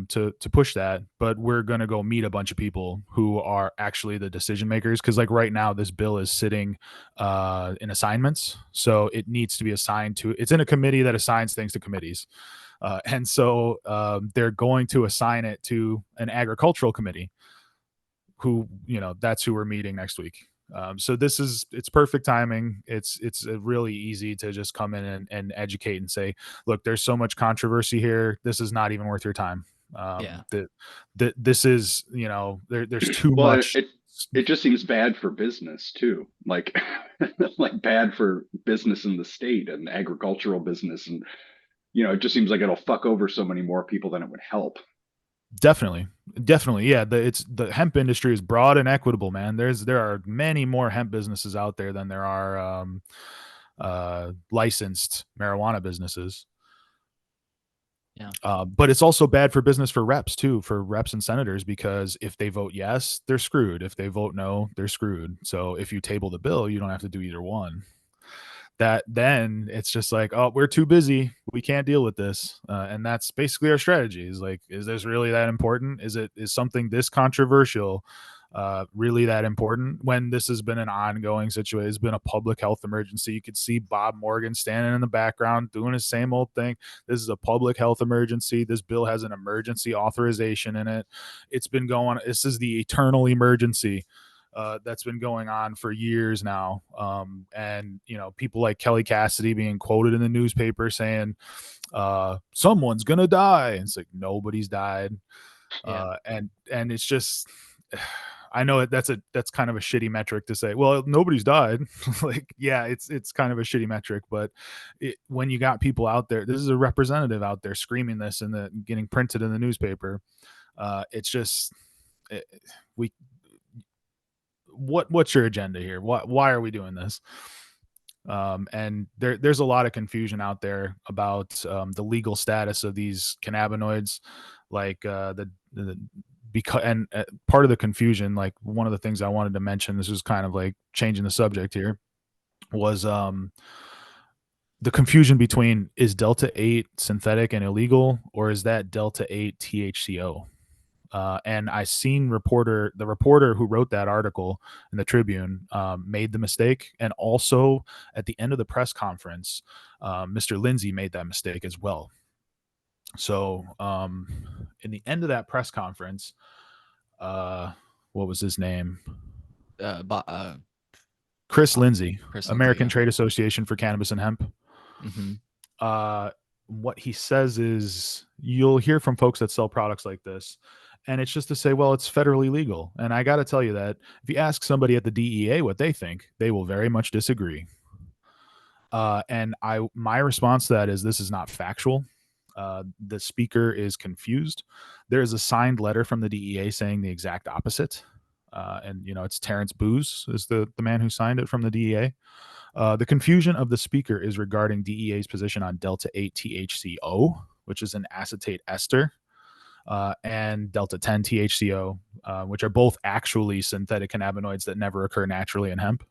B: to push that, but we're going to go meet a bunch of people who are actually the decision makers. Cause like right now, this bill is sitting in assignments. So it needs to be assigned to, it's in a committee that assigns things to committees. And so they're going to assign it to an agricultural committee who, that's who we're meeting next week. So it's perfect timing. It's really easy to just come in and educate and say, look, there's so much controversy here. This is not even worth your time.
A: Yeah.
B: This is, there's too
C: Well,
B: much.
C: it just seems bad for business too. Like, like bad for business in the state and agricultural business. And, it just seems like it'll fuck over so many more people than it would help.
B: Definitely. Yeah. The hemp industry is broad and equitable, man. There are many more hemp businesses out there than there are licensed marijuana businesses.
A: Yeah.
B: But it's also bad for business for reps too, for reps and senators, because if they vote yes, they're screwed. If they vote no, they're screwed. So if you table the bill, you don't have to do either one. Then it's just like, oh, we're too busy, we can't deal with this, and that's basically our strategy. Is like, is this really that important? Is something this controversial really that important, when this has been an ongoing situation? It's been a public health emergency. You could see Bob Morgan standing in the background doing his same old thing. This is a public health emergency. This bill has an emergency authorization in it. It's been going, this is the eternal emergency that's been going on for years now. And, people like Kelly Cassidy being quoted in the newspaper saying, someone's going to die. And it's like, nobody's died.
A: Yeah.
B: And it's just, I know that's kind of a shitty metric to say, well, nobody's died. Like, yeah, it's kind of a shitty metric, but when you got people out there, this is a representative out there screaming this and getting printed in the newspaper. It's just, what's your agenda here? Why are we doing this? And there's a lot of confusion out there about the legal status of these cannabinoids, like because, and part of the confusion, like one of the things I wanted to mention, this is kind of like changing the subject here, was the confusion between, is Delta 8 synthetic and illegal, or is that Delta 8 THCO? And I seen the reporter who wrote that article in the Tribune made the mistake. And also at the end of the press conference, Mr. Lindsay made that mistake as well. So in the end of that press conference, what was his name?
A: Uh, bo- uh,
B: Chris Lindsay,
A: Chris Lindsay,
B: American
A: yeah.
B: Trade Association for Cannabis and Hemp.
A: Mm-hmm.
B: What he says is you'll hear from folks that sell products like this, and it's just to say, well, it's federally legal. And I got to tell you that if you ask somebody at the DEA what they think, they will very much disagree. And my response to that is this is not factual. The speaker is confused. There is a signed letter from the DEA saying the exact opposite. And it's Terrence Booz is the man who signed it from the DEA. The confusion of the speaker is regarding DEA's position on Delta 8 THCO, which is an acetate ester, and Delta 10 THCO, which are both actually synthetic cannabinoids that never occur naturally in hemp.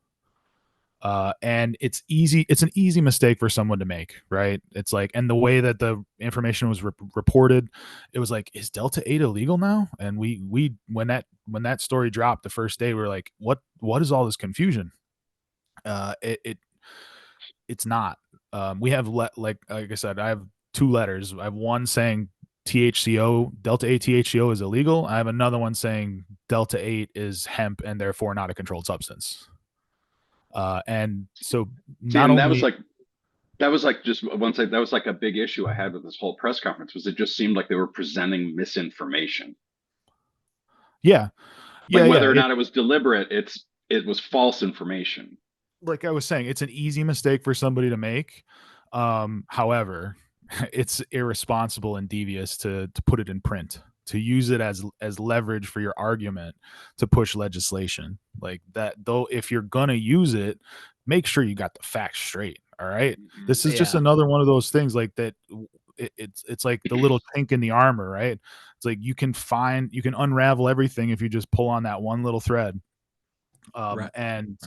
B: And it's an easy mistake for someone to make, right? It's like, and the way that the information was reported, it was like, is Delta 8 illegal now? And we when that story dropped the first day, we were like, what is all this confusion? It's not. We have like I said, I have two letters. I have one saying THCO, Delta 8 THCO is illegal. I have another one saying Delta 8 is hemp and therefore not a controlled substance. And so
C: See,
B: not
C: and
B: only
C: that was like just one side. That was like a big issue I had with this whole press conference was it just seemed like they were presenting misinformation.
B: yeah,
C: Like
B: yeah,
C: whether or not it was deliberate, it was false information.
B: like I was saying, it's an easy mistake for somebody to make. However, it's irresponsible and devious to put it in print, to use it as leverage for your argument to push legislation like that. Though, if you're gonna use it, make sure you got the facts straight. All right, this is just
A: Yeah.
B: another one of those things like that. It's like the little chink in the armor, right? It's like you can unravel everything if you just pull on that one little thread.
A: Right.
B: And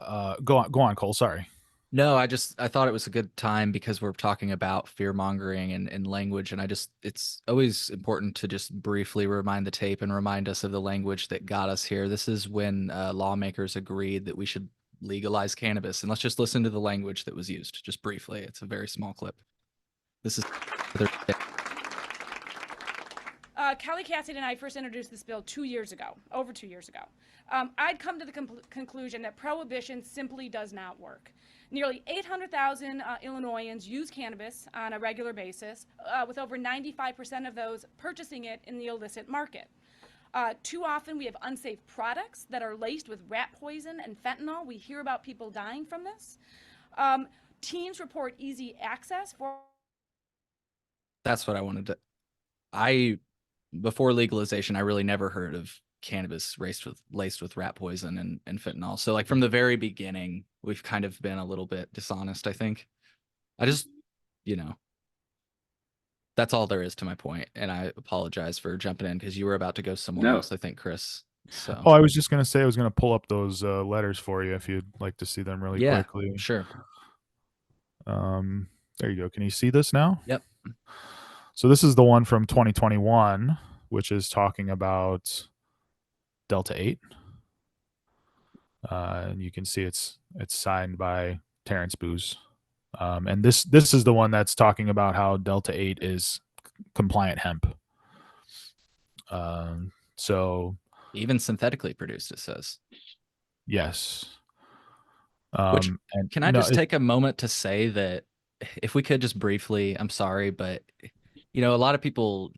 A: Right.
B: go on, Cole. Sorry.
A: No, I thought it was a good time because we're talking about fear mongering and language. And it's always important to just briefly remind the tape and remind us of the language that got us here. This is when lawmakers agreed that we should legalize cannabis. And let's just listen to the language that was used just briefly. It's a very small clip. This is
H: Kelly Cassidy and I first introduced this bill 2 years ago, over 2 years ago. I'd come to the conclusion that prohibition simply does not work. Nearly 800,000 Illinoisans use cannabis on a regular basis, with over 95% of those purchasing it in the illicit market. Too often we have unsafe products that are laced with rat poison and fentanyl. We hear about people dying from this. Teens report easy access for.
A: That's what I wanted to. Before legalization, I really never heard of cannabis laced with rat poison and fentanyl. So like from the very beginning, we've kind of been a little bit dishonest, I think. I just, that's all there is to my point. And I apologize for jumping in because you were about to go somewhere
C: No.
A: else, I think, Chris. So
B: I was just gonna say I was gonna pull up those letters for you if you'd like to see them really
A: yeah,
B: quickly.
A: sure.
B: There you go. Can you see this now?
A: Yep.
B: So this is the one from 2021, which is talking about Delta 8. And you can see it's signed by Terrence Booz. And this is the one that's talking about how Delta 8 is compliant hemp. So
A: Even synthetically produced, it says.
B: yes.
A: Which,
B: and
A: can I just take a moment to say that if we could just briefly, I'm sorry, but a lot of people,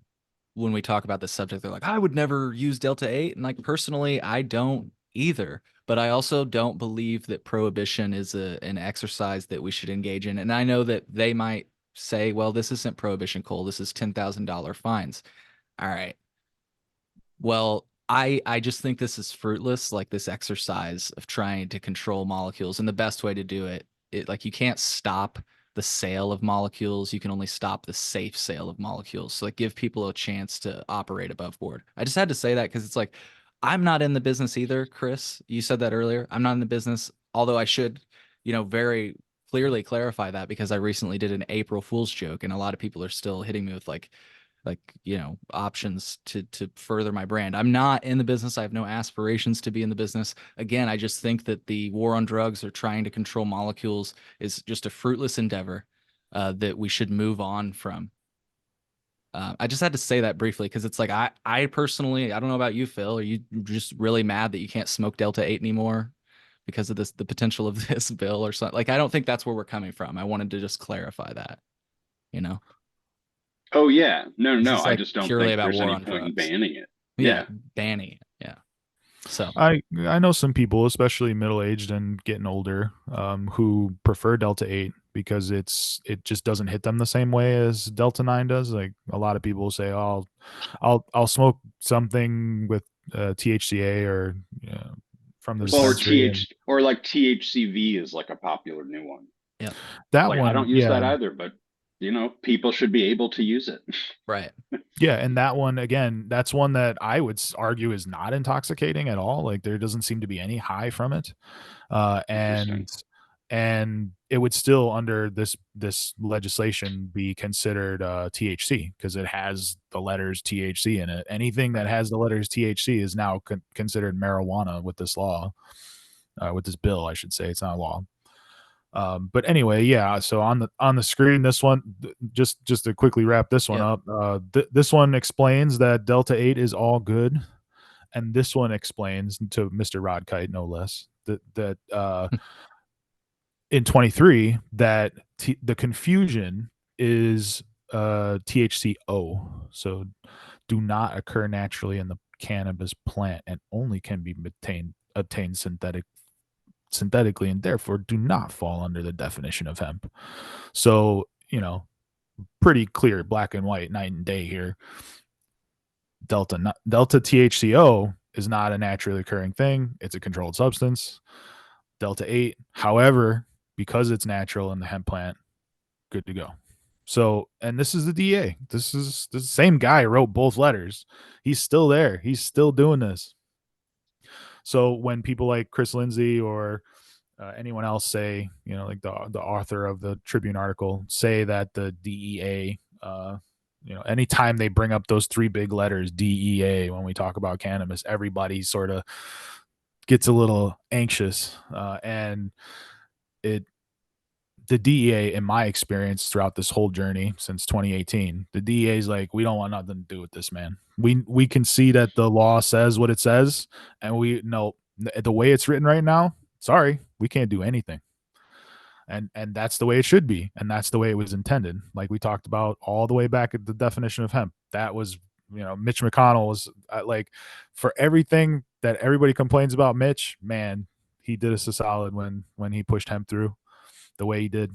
A: when we talk about this subject, they're like, I would never use Delta 8. And like, personally, I don't either. But I also don't believe that prohibition is an exercise that we should engage in. And I know that they might say, well, this isn't prohibition, Cole. This is $10,000 fines. All right. Well, I just think this is fruitless, like this exercise of trying to control molecules. And the best way to do it, like you can't stop the sale of molecules. You can only stop the safe sale of molecules. So like give people a chance to operate above board. I just had to say that because it's like, I'm not in the business either, Chris. You said that earlier. I'm not in the business, although I should, very clearly clarify that because I recently did an April Fool's joke and a lot of people are still hitting me with like options to further my brand. I'm not in the business. I have no aspirations to be in the business. Again, I just think that the war on drugs or trying to control molecules is just a fruitless endeavor. that we should move on from. I just had to say that briefly because it's like I personally, I don't know about you, Phil. Are you just really mad that you can't smoke Delta 8 anymore because of the potential of this bill or something? Like, I don't think that's where we're coming from. I wanted to just clarify that, you know,
C: Oh yeah, no,
A: this
C: no.
A: is
C: I
A: like
C: just don't
A: purely
C: think
A: about
C: there's
A: war
C: any
A: on
C: point in
A: drugs.
C: banning it.
A: Yeah,
C: Yeah,
A: banning it. Yeah. So
B: I know some people, especially middle aged and getting older, who prefer Delta 8 because it just doesn't hit them the same way as Delta 9 does. Like a lot of people say, "Oh, I'll smoke something with THCA or from the
A: or
C: well, or
A: some.
B: dispensary," and
C: or like THCV is like a popular new one.
A: Yep.
B: that
C: Like I
B: one,
C: don't use
B: yeah,
C: that either, but people should be able to use it.
A: Right.
B: yeah, and that one again, that's one that I would argue is not intoxicating at all. Like there doesn't seem to be any high from it. uh,
C: Interesting.
B: and and it would still under this legislation be considered THC because it has the letters THC in it. Anything that
A: Right.
B: has the letters THC is now considered marijuana with this law, with this bill, I should say. It's not a law. But anyway, yeah. So on the screen, this one, just to quickly wrap this one
A: Yep.
B: up, this one explains that Delta 8 is all good, and this one explains to Mr. Rodkite, no less, that in 23 that the confusion is THCO. So do not occur naturally in the cannabis plant and only can be obtained synthetically and therefore do not fall under the definition of hemp. So, pretty clear, black and white, night and day here. Delta THCO is not a naturally occurring thing. It's a controlled substance. Delta 8, however, because it's natural in the hemp plant, good to go. So, and this is the DA. This is the same guy who wrote both letters. He's still there. He's still doing this. So when people like Chris Lindsay or anyone else say, like the author of the Tribune article, say that the DEA, anytime they bring up those three big letters DEA when we talk about cannabis, everybody sort of gets a little anxious, and it the DEA, in my experience throughout this whole journey since 2018, the DEA is like, we don't want nothing to do with this, man. We can see that the law says what it says, and we know the way it's written right now. Sorry, we can't do anything. And that's the way it should be, and that's the way it was intended. Like we talked about all the way back at the definition of hemp. That was, Mitch McConnell was like, for everything that everybody complains about Mitch, man, he did us a solid when he pushed hemp through the way he did.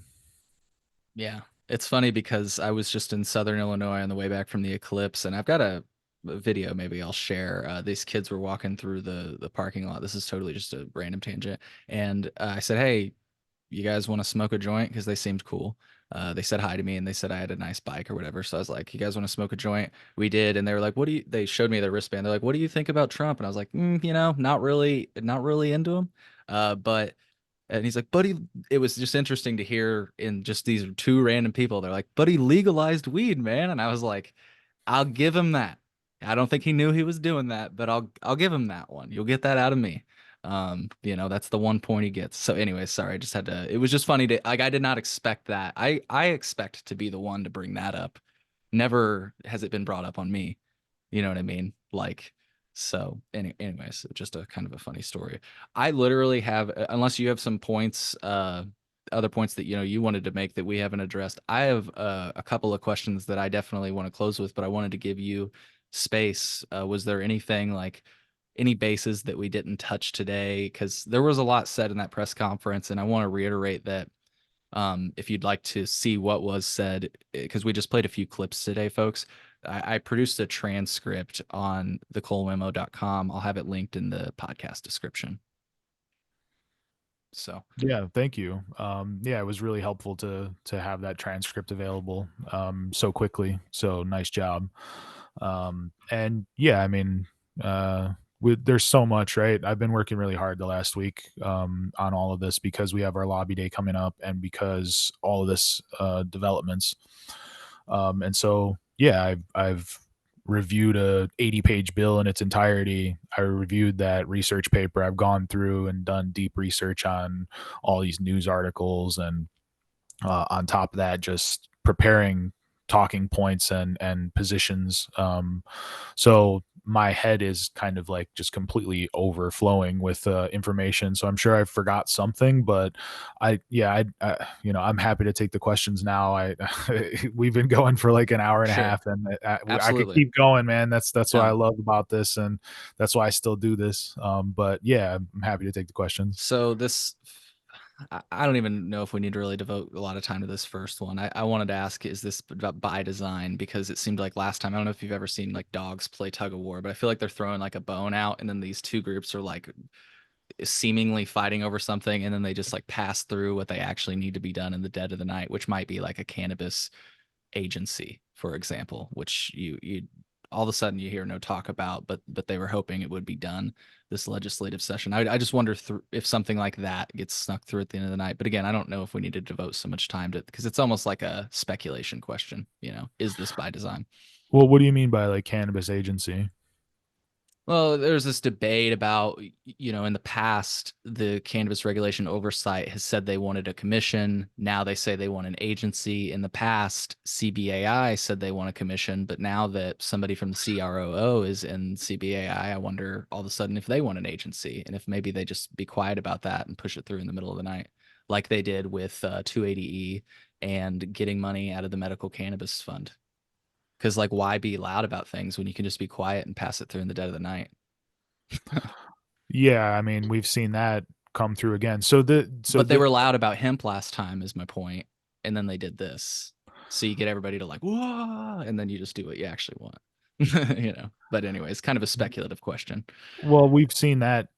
A: Yeah. It's funny because I was just in Southern Illinois on the way back from the eclipse, and I've got a video maybe I'll share. These kids were walking through the parking lot. This is totally just a random tangent. And I said, "Hey, you guys want to smoke a joint?" Because they seemed cool. They said hi to me and they said I had a nice bike or whatever. So I was like, "You guys want to smoke a joint?" We did, and they were like, "What do you?" They showed me their wristband. They're like, "What do you think about Trump?" And I was like, not really, not really into him." But and he's like, "Buddy," it was just interesting to hear in just these two random people. They're like, "Buddy legalized weed, man," and I was like, "I'll give him that." I don't think he knew he was doing that, but I'll give him that one. You'll get that out of me. That's the 1 point he gets. So anyway, sorry, I just had to, it was just funny to, like, I did not expect that. I expect to be the one to bring that up. Never has it been brought up on me. You know what I mean? Like, so anyways, just a kind of a funny story. I literally have, unless you have some points, other points that, you wanted to make that we haven't addressed. I have a couple of questions that I definitely want to close with, but I wanted to give you space. Was there anything like any bases that we didn't touch today? Because there was a lot said in that press conference, and I want to reiterate that if you'd like to see what was said, because we just played a few clips today, folks. I produced a transcript on thecolememo.com. I'll have it linked in the podcast description. So
B: Yeah, thank you. Yeah, it was really helpful to have that transcript available so quickly. So nice job. And yeah, I mean, there's so much, right? I've been working really hard the last week on all of this because we have our lobby day coming up, and because all of this developments. And so yeah, I've reviewed a 80-page bill in its entirety. I reviewed that research paper. I've gone through and done deep research on all these news articles and On top of that, just preparing talking points and positions. So my head is kind of like just completely overflowing with information. So I'm sure I forgot something, but I'm happy to take the questions now. We've been going for like an hour and a
A: Sure.
B: half, and I could
A: Absolutely.
B: keep going, man. That's what I
A: No.
B: love about this, and that's why I still do this. But yeah, I'm happy to take the questions.
A: So this, I don't even know if we need to really devote a lot of time to this first one. I wanted to ask, is this by design? Because it seemed like last time, I don't know if you've ever seen like dogs play tug of war, but I feel like they're throwing like a bone out, and then these two groups are like seemingly fighting over something, and then they just like pass through what they actually need to be done in the dead of the night, which might be like a cannabis agency, for example, which you all of a sudden you hear no talk about, but they were hoping it would be done this legislative session. I just wonder if something like that gets snuck through at the end of the night. But again, I don't know if we need to devote so much time to it, because it's almost like a speculation question. Is this by design?
B: Well, what do you mean by like cannabis agency?
A: Well, there's this debate about, in the past, the cannabis regulation oversight has said they wanted a commission. Now they say they want an agency. In the past, CBAI said they want a commission, but now that somebody from the CROO is in CBAI, I wonder all of a sudden if they want an agency, and if maybe they just be quiet about that and push it through in the middle of the night, like they did with 280E and getting money out of the medical cannabis fund. Because, like, why be loud about things when you can just be quiet and pass it through in the dead of the night?
B: Yeah, I mean, we've seen that come through again.
A: But they were loud about hemp last time, is my point. And then they did this. So you get everybody to like, whoa, and then you just do what you actually want. But anyway, it's kind of a speculative question.
B: Well, we've seen that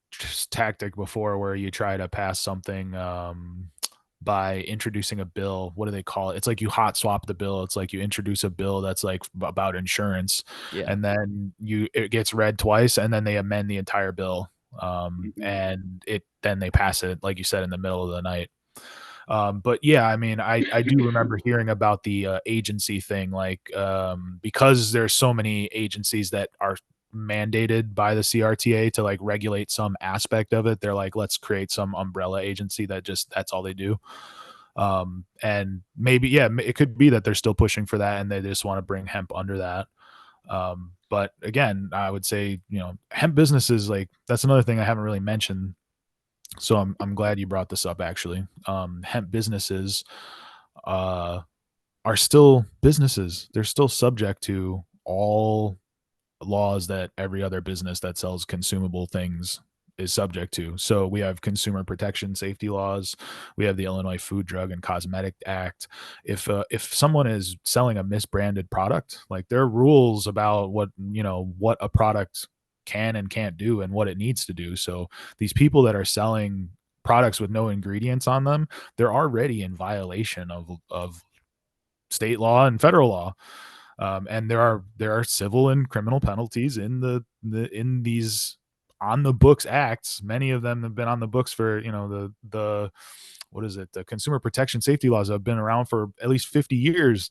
B: tactic before where you try to pass something by introducing a bill. What do they call it? It's like you hot swap the bill. It's like you introduce a bill that's like about insurance,
A: Yeah.
B: and then it gets read twice, and then they amend the entire bill,
C: Mhm.
B: and then they pass it, like you said, in the middle of the night. But yeah, I mean, I do remember hearing about the agency thing, like because there's so many agencies that are mandated by the CRTA to like regulate some aspect of it. They're like, let's create some umbrella agency that's all they do. And maybe, yeah, it could be that they're still pushing for that and they just want to bring hemp under that. But again, I would say, hemp businesses, like that's another thing I haven't really mentioned. So I'm glad you brought this up actually. Hemp businesses uh, are still businesses. They're still subject to all laws that every other business that sells consumable things is subject to. So we have consumer protection safety laws. We have the Illinois Food, Drug, and Cosmetic Act. If someone is selling a misbranded product, like there are rules about what a product can and can't do and what it needs to do. So these people that are selling products with no ingredients on them, they're already in violation of state law and federal law. And there are civil and criminal penalties in these on the books acts. Many of them have been on the books for the what is it, the consumer protection safety laws have been around for at least 50 years.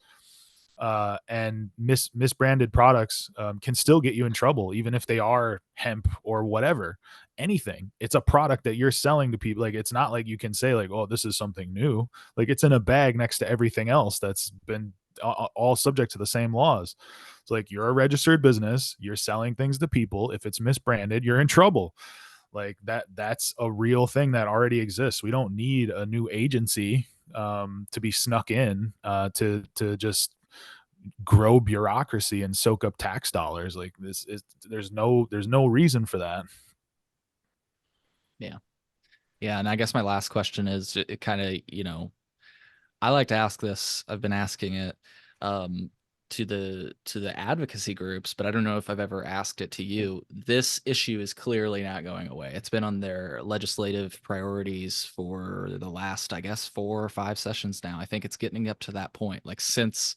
B: And misbranded products can still get you in trouble, even if they are hemp or whatever, anything. It's a product that you're selling to people. Like it's not like you can say like, oh, this is something new. Like it's in a bag next to everything else that's been all subject to the same laws. It's like you're a registered business. You're selling things to people. If it's misbranded, you're in trouble. Like that's a real thing that already exists. We don't need a new agency to be snuck in to just grow bureaucracy and soak up tax dollars. Like this is there's no reason for that.
A: Yeah. Yeah. And I guess my last question is, it kind of, I like to ask this. I've been asking it um, to the advocacy groups, but I don't know if I've ever asked it to you. This issue is clearly not going away. It's been on their legislative priorities for the last, I guess, 4 or 5 sessions now. I think it's getting up to that point. Like since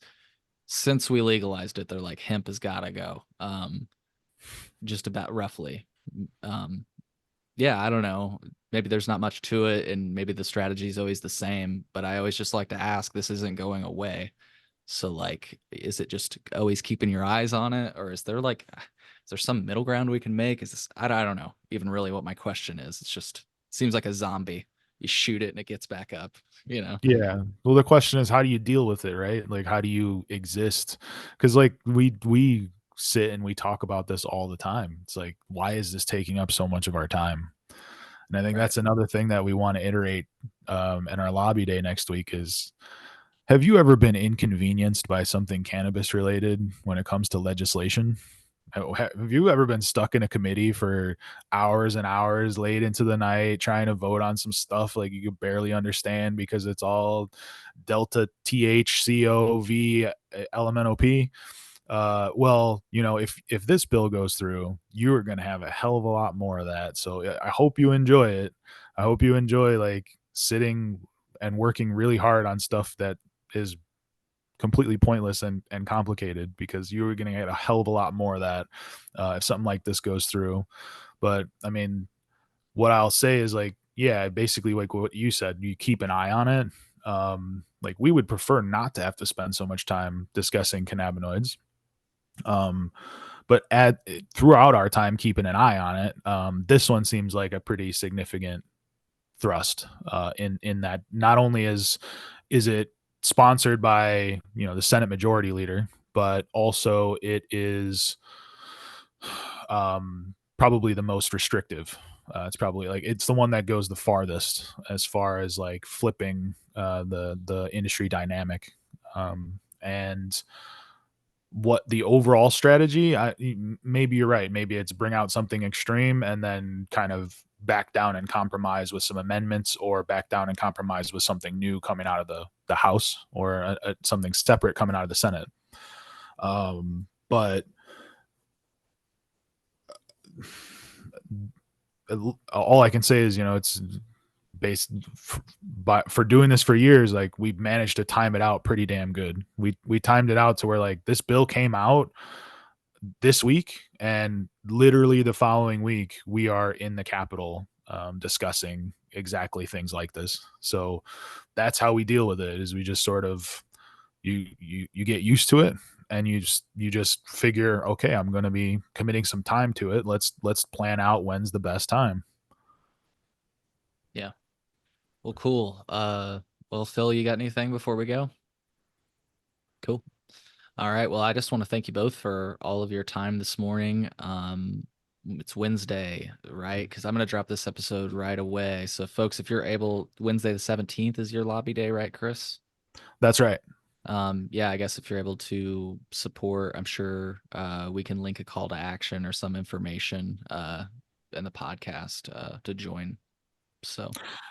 A: we legalized it, they're like hemp has got to go. Just about roughly. Um, yeah, I don't know. Maybe there's not much to it, and maybe the strategy is always the same, but I always just like to ask, this isn't going away. So like, is it just always keeping your eyes on it, or is there some middle ground we can make? Is this, I don't know even really what my question is. It's just seems like a zombie. you shoot it and it gets back up, you know?
B: Yeah. Well, the question is, how do you deal with it, right? Like, how do you exist? Because like we sit and we talk about this all the time. It's like, why is this taking up so much of our time? And I think
A: Right.
B: that's another thing that we want to iterate in our lobby day next week is, have you ever been inconvenienced by something cannabis related when it comes to legislation? Have you ever been stuck in a committee for hours and hours late into the night trying to vote on some stuff like you could barely understand because it's all delta THCOV LMNOP? Well, you know, if this bill goes through, you are going to have a hell of a lot more of that. So I hope you enjoy it. I hope you enjoy like sitting and working really hard on stuff that is completely pointless and complicated, because you're going to get a hell of a lot more of that if something like this goes through. But I mean, what I'll say is like, yeah, basically like what you said, you keep an eye on it. Like we would prefer not to have to spend so much time discussing cannabinoids. Um, but throughout our time keeping an eye on it, this one seems like a pretty significant thrust in that not only is it sponsored by, you know, the Senate Majority Leader, but also it is probably the most restrictive. It's probably like it's the one that goes the farthest as far as like flipping the industry dynamic. And what the overall strategy, maybe you're right, maybe it's bring out something extreme and then kind of back down and compromise with some amendments, or back down and compromise with something new coming out of the house, or something separate coming out of the Senate. But all I can say is, you know, it's based for doing this for years, like we've managed to time it out pretty damn good. We timed it out to where like this bill came out this week, and literally the following week we are in the Capitol discussing exactly things like this. So that's how we deal with it, is we just sort of you get used to it, and you just figure, okay, I'm going to be committing some time to it. Let's plan out when's the best time.
A: Yeah. Well, cool. Well, Phil, you got anything before we go? Cool. All right. Well, I just want to thank you both for all of your time this morning. It's Wednesday, right? Because I'm going to drop this episode right away. So, folks, if you're able, Wednesday the 17th is your lobby day, right, Chris?
B: That's right.
A: Yeah, I guess if you're able to support, I'm sure we can link a call to action or some information in the podcast to join. So,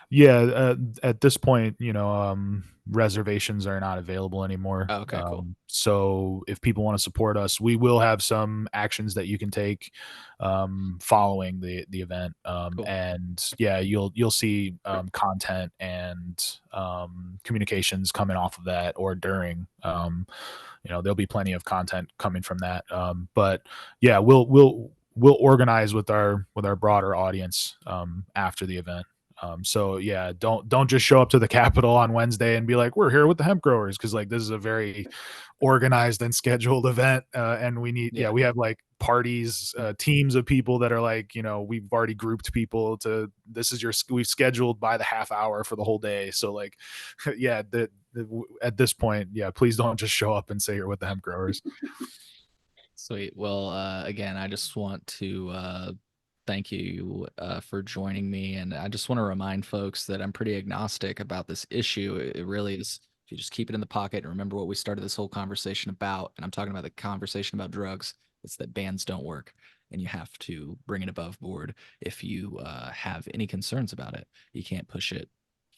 B: Yeah, at this point, you know, reservations are not available anymore.
A: okay, cool.
B: So if people want to support us, we will have some actions that you can take following the event.
A: Cool.
B: And yeah, you'll see content and communications coming off of that, or during. You know, there'll be plenty of content coming from that. But yeah, we'll organize with our broader audience after the event. So yeah, don't just show up to the Capitol on Wednesday and be like, we're here with the hemp growers, because like this is a very organized and scheduled event, and we need we have like parties, teams of people that are like, you know, we've already grouped people to this is we've scheduled by the half hour for the whole day. So like, yeah, at this point, yeah, please don't just show up and say you're with the hemp growers.
A: Sweet. Well, again, I just want to thank you for joining me. And I just want to remind folks that I'm pretty agnostic about this issue. It really is, if you just keep it in the pocket and remember what we started this whole conversation about, and I'm talking about the conversation about drugs, it's that bans don't work. And you have to bring it above board if you have any concerns about it. You can't push it.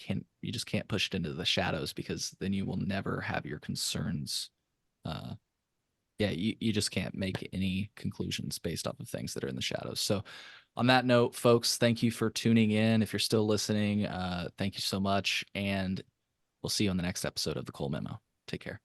A: You just can't push it into the shadows, because then you will never have your concerns you just can't make any conclusions based off of things that are in the shadows. So on that note, folks, thank you for tuning in. If you're still listening, thank you so much. And we'll see you on the next episode of the Cole Memo. Take care.